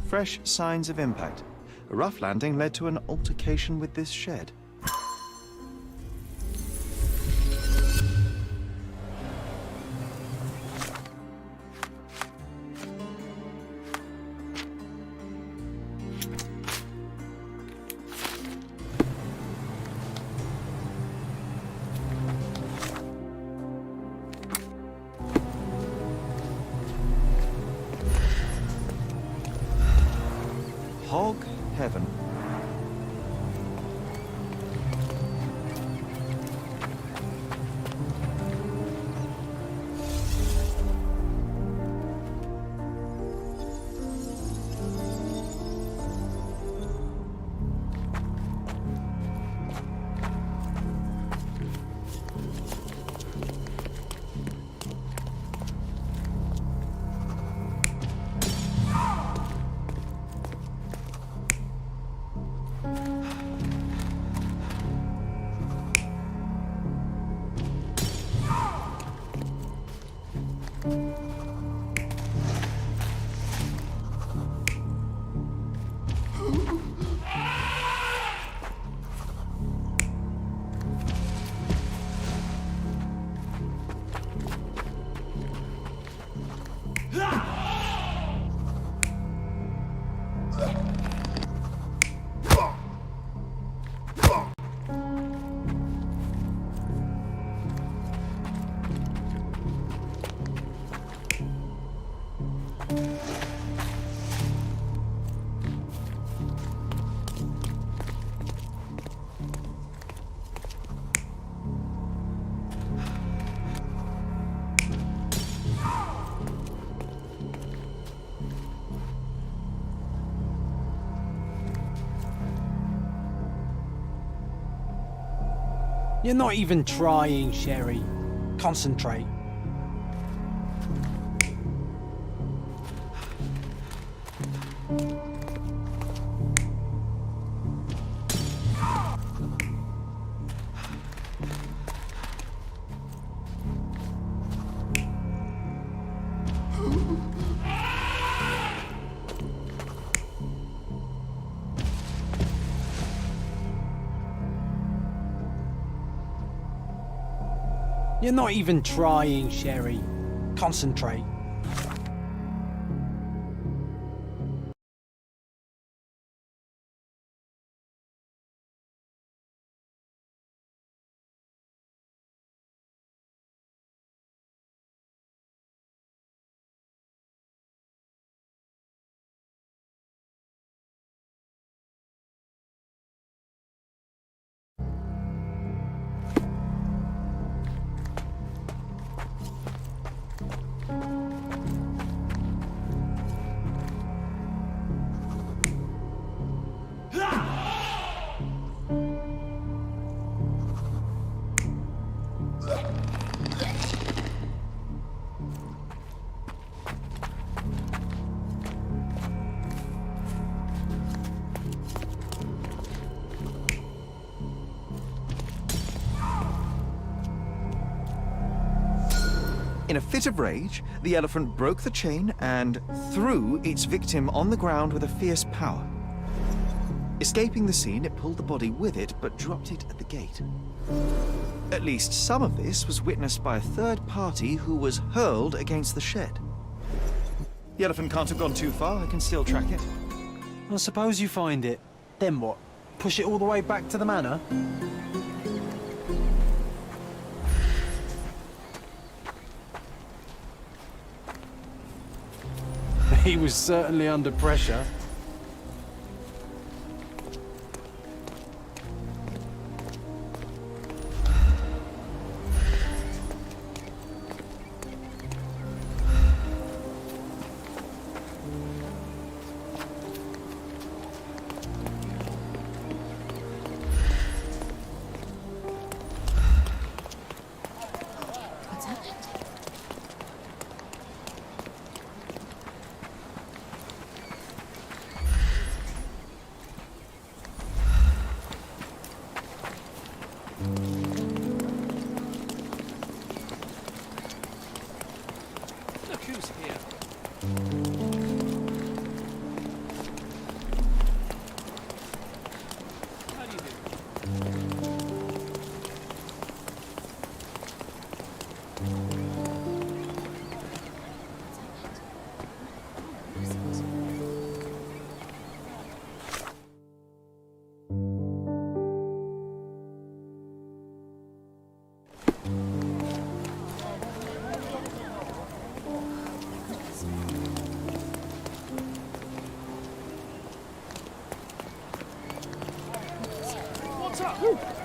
Fresh signs of impact. A rough landing led to an altercation with this shed. Hog heaven. You're not even trying, Sherry. Concentrate. You're not even trying, Sherry. Concentrate. In a fit of rage, the elephant broke the chain and threw its victim on the ground with a fierce power. Escaping the scene, it pulled the body with it, but dropped it at the gate. At least some of this was witnessed by a third party who was hurled against the shed. The elephant can't have gone too far. I can still track it. Well, suppose you find it. Then what? Push it all the way back to the manor? He was certainly under pressure. Look who's here. How do you do?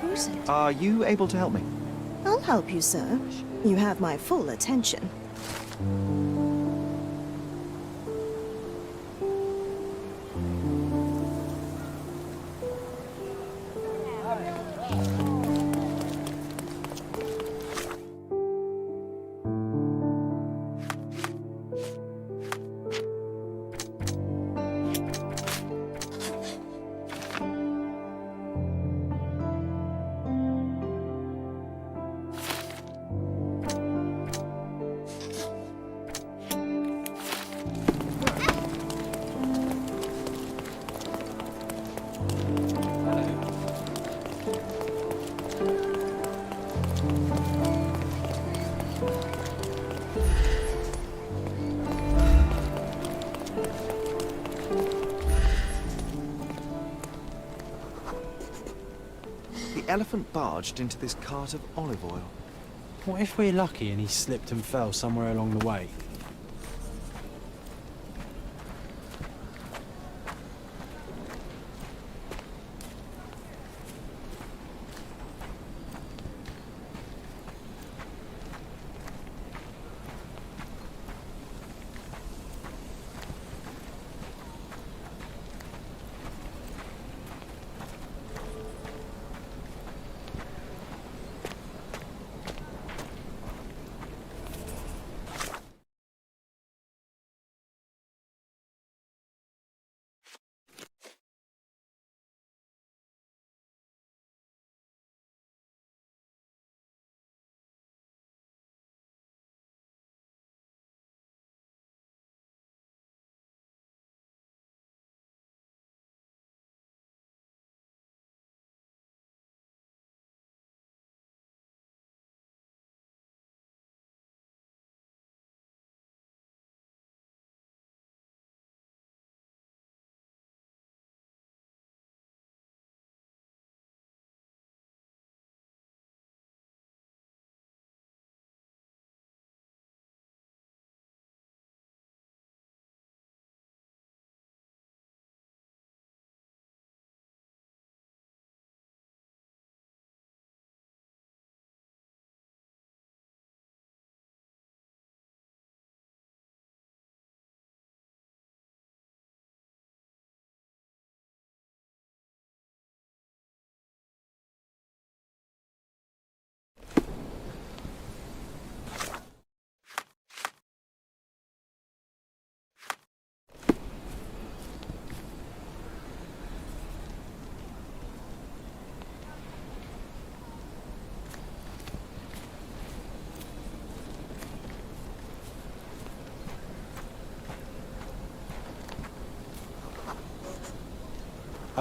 Who's it? Are you able to help me? I'll help you, sir. You have my full attention. The elephant barged into this cart of olive oil. What if we're lucky and he slipped and fell somewhere along the way?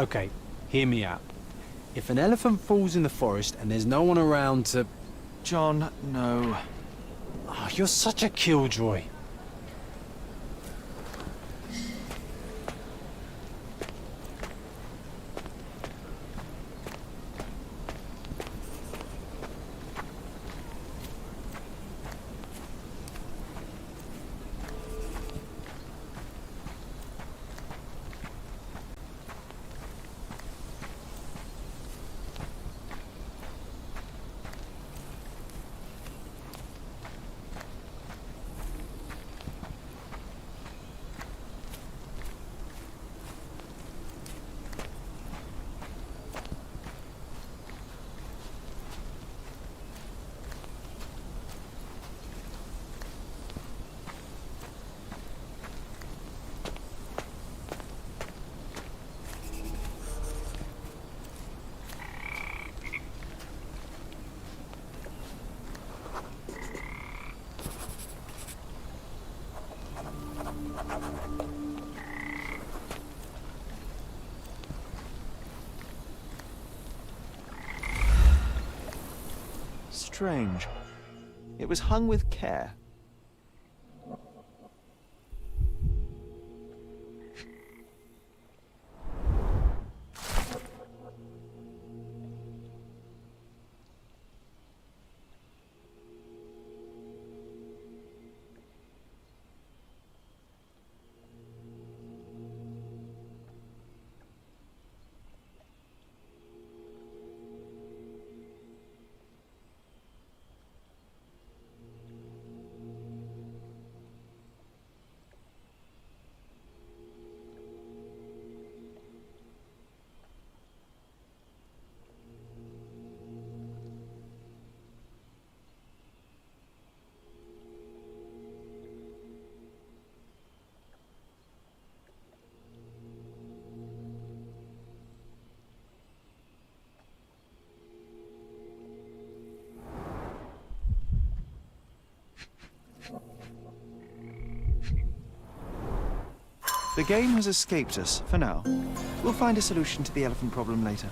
Okay, hear me out. If an elephant falls in the forest and there's no one around to... John, no. Oh, you're such a killjoy. Strange. It was hung with care. The game has escaped us, for now. We'll find a solution to the elephant problem later.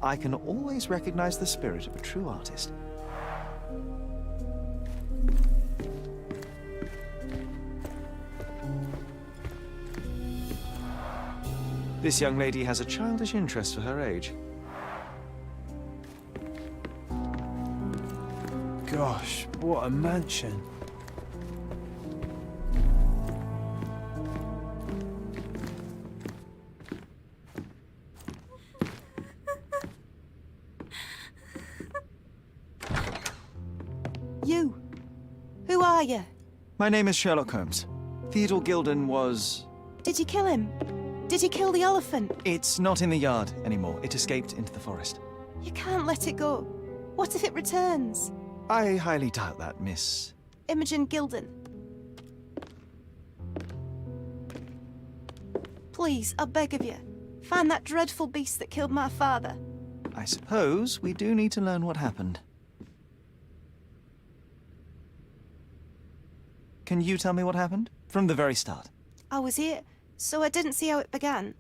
I can always recognize the spirit of a true artist. This young lady has a childish interest for her age. Gosh, what a mansion. You. Who are you? My name is Sherlock Holmes. Theodore Gilden was... Did you kill him? Did you kill the elephant? It's not in the yard anymore. It escaped into the forest. You can't let it go. What if it returns? I highly doubt that, Miss... Imogen Gilden. Please, I beg of you, find that dreadful beast that killed my father. I suppose we do need to learn what happened. Can you tell me what happened? From the very start. I was here, so I didn't see how it began.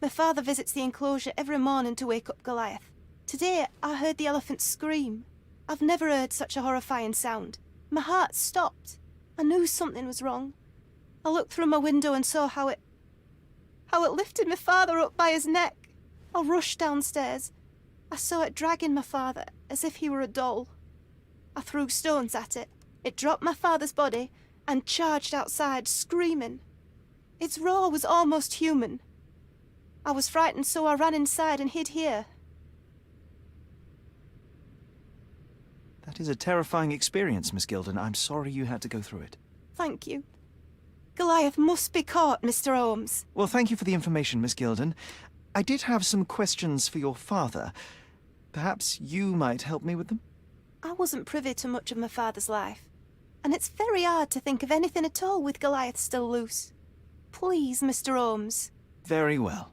My father visits the enclosure every morning to wake up Goliath. Today, I heard the elephant scream. I've never heard such a horrifying sound. My heart stopped. I knew something was wrong. I looked through my window and saw how how it lifted my father up by his neck. I rushed downstairs. I saw it dragging my father as if he were a doll. I threw stones at it. It dropped my father's body and charged outside, screaming. Its roar was almost human. I was frightened, so I ran inside and hid here. That is a terrifying experience, Miss Gilden. I'm sorry you had to go through it. Thank you. Goliath must be caught, Mr. Holmes. Well, thank you for the information, Miss Gilden. I did have some questions for your father. Perhaps you might help me with them? I wasn't privy to much of my father's life, and it's very hard to think of anything at all with Goliath still loose. Please, Mr. Holmes. Very well.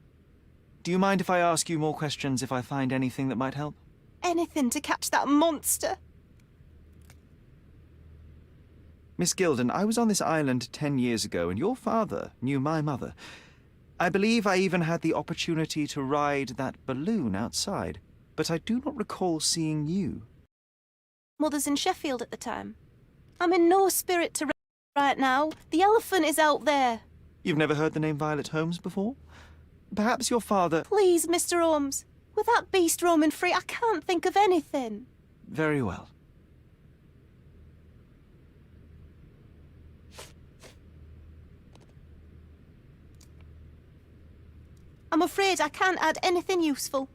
Do you mind if I ask you more questions if I find anything that might help? Anything to catch that monster. Miss Gilden, I was on this island 10 years ago, and your father knew my mother. I believe I even had the opportunity to ride that balloon outside, but I do not recall seeing you. Mother's in Sheffield at the time. I'm in no spirit to right now. The elephant is out there. You've never heard the name Violet Holmes before? Perhaps your father... Please, Mr. Holmes. With that beast roaming free, I can't think of anything. Very well. I'm afraid I can't add anything useful.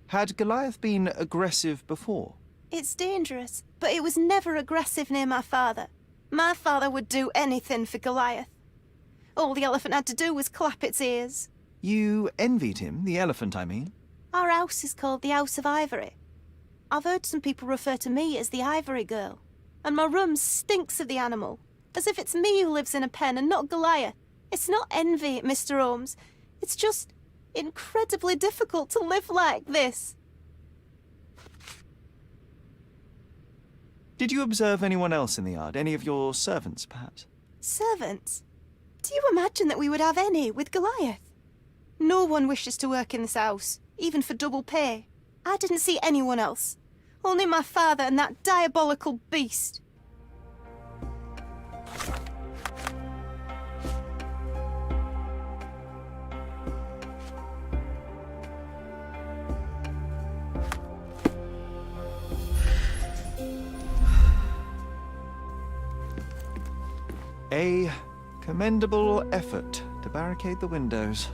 Had Goliath been aggressive before? It's dangerous, but it was never aggressive near my father. My father would do anything for Goliath. All the elephant had to do was clap its ears. You envied him, the elephant, I mean? Our house is called the House of Ivory. I've heard some people refer to me as the Ivory Girl, and my room stinks of the animal, as if it's me who lives in a pen and not Goliath. It's not envy, Mr. Holmes. It's just incredibly difficult to live like this. Did you observe anyone else in the yard? Any of your servants, perhaps? Servants? Do you imagine that we would have any with Goliath? No one wishes to work in this house, even for double pay. I didn't see anyone else. Only my father and that diabolical beast. A commendable effort to barricade the windows.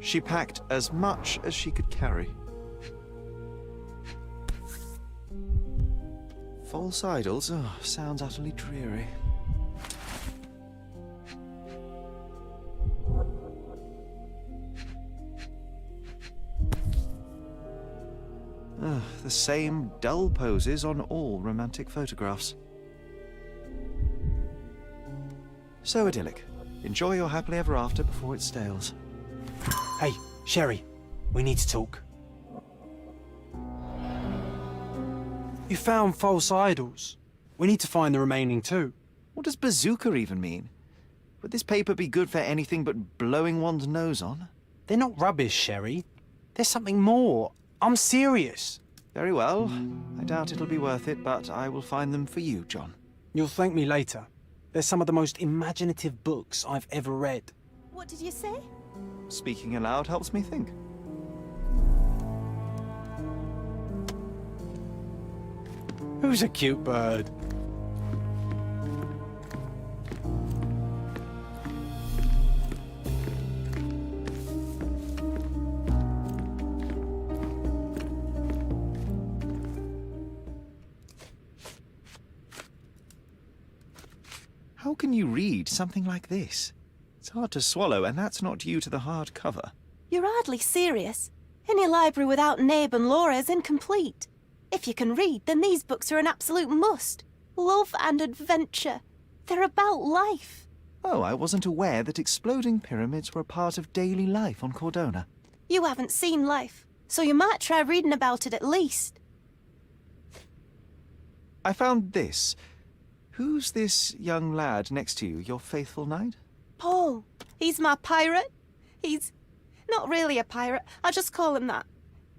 She packed as much as she could carry. False idols? Oh, sounds utterly dreary. The same dull poses on all romantic photographs. So idyllic. Enjoy your happily ever after before it stales. Hey, Sherry, we need to talk. You found false idols. We need to find the remaining two. What does bazooka even mean? Would this paper be good for anything but blowing one's nose on? They're not rubbish, Sherry. There's something more. I'm serious. Very well. I doubt it'll be worth it, but I will find them for you, John. You'll thank me later. They're some of the most imaginative books I've ever read. What did you say? Speaking aloud helps me think. Who's a cute bird? How can you read something like this? It's hard to swallow, and that's not due to the hard cover. You're hardly serious. Any library without Nabe and Laura is incomplete. If you can read, then these books are an absolute must. Love and adventure. They're about life. Oh, I wasn't aware that exploding pyramids were a part of daily life on Cordona. You haven't seen life, so you might try reading about it at least. I found this. Who's this young lad next to you, your faithful knight? Paul. He's my pirate. He's not really a pirate. I just call him that.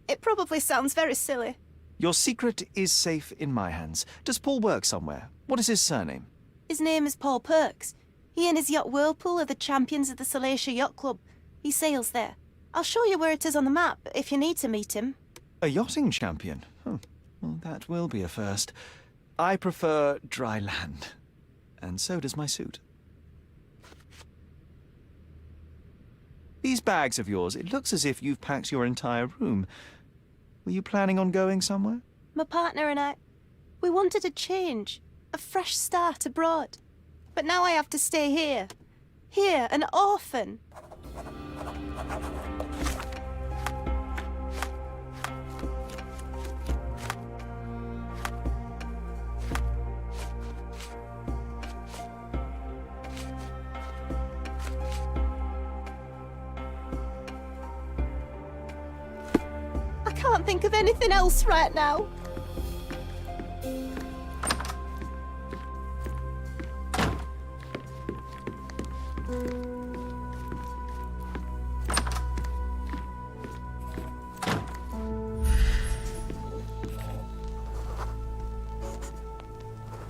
It probably sounds very silly, Your secret is safe in my hands. Does Paul work somewhere? What is his surname? His name is Paul Perks. He and his yacht Whirlpool are the champions of the Salacia Yacht Club. He sails there. I'll show you where it is on the map, if you need to meet him. A yachting champion? Well, that will be a first. I prefer dry land. And so does my suit. These bags of yours, it looks as if you've packed your entire room. Were you planning on going somewhere? My partner and I, we wanted a change, a fresh start abroad. But now I have to stay here. Here, an orphan. I can't think of anything else right now.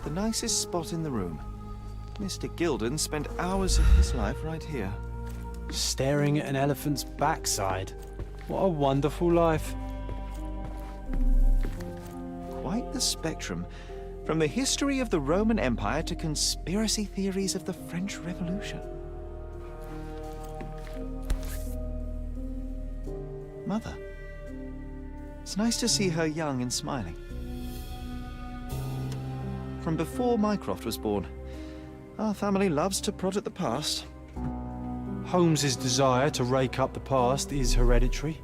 The nicest spot in the room. Mr. Gilden spent hours of his life right here. Staring at an elephant's backside. What a wonderful life. Quite the spectrum. From the history of the Roman Empire to conspiracy theories of the French Revolution. Mother. It's nice to see her young and smiling. From before Mycroft was born, our family loves to prod at the past. Holmes's desire to rake up the past is hereditary.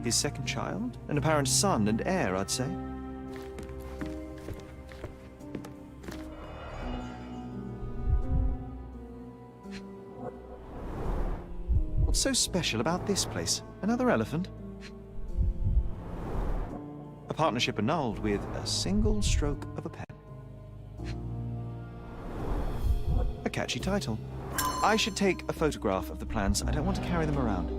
His second child, an apparent son and heir, I'd say. What's so special about this place? Another elephant? A partnership annulled with a single stroke of a pen. A catchy title. I should take a photograph of the plans. I don't want to carry them around.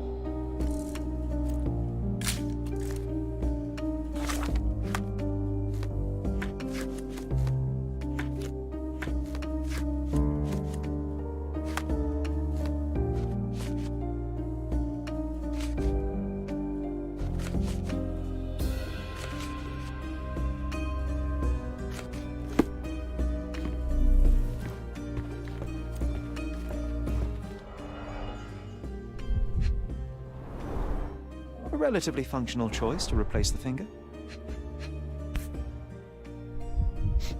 A relatively functional choice to replace the finger.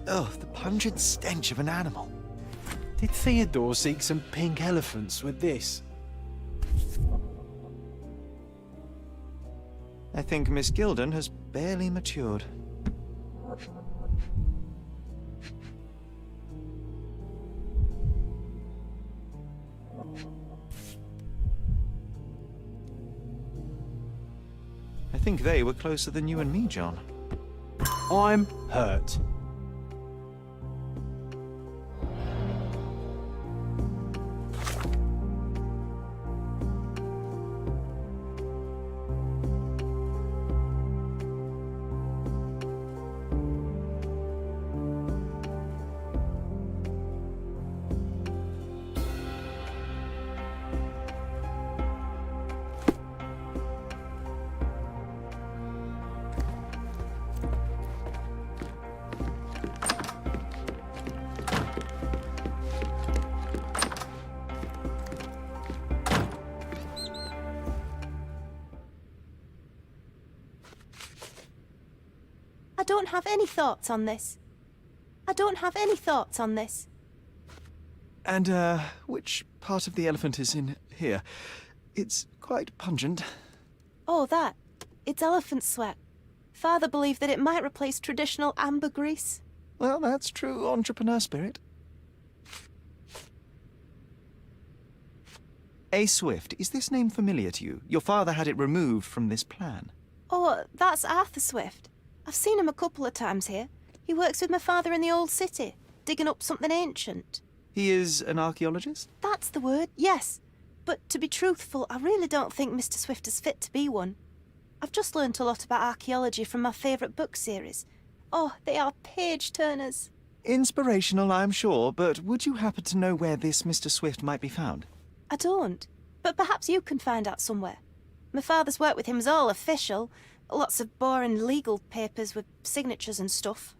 Oh, the pungent stench of an animal. Did Theodore seek some pink elephants with this? I think Miss Gilden has barely matured. I think they were closer than you and me, John. I'm hurt. I don't have any thoughts on this. I don't have any thoughts on this. And, which part of the elephant is in here? It's quite pungent. Oh, that. It's elephant sweat. Father believed that it might replace traditional ambergris. Well, that's true entrepreneur spirit. A. Swift, is this name familiar to you? Your father had it removed from this plan. Oh, that's Arthur Swift. I've seen him a couple of times here. He works with my father in the old city. digging up something ancient. He is an archaeologist? That's the word, yes. But to be truthful, I really don't think Mr. Swift is fit to be one. I've just learnt a lot about archaeology from my favourite book series. Oh, they are page-turners. Inspirational, I'm sure, but would you happen to know where this Mr. Swift might be found? I don't, but perhaps you can find out somewhere. My father's work with him is all official. Lots of boring legal papers with signatures and stuff.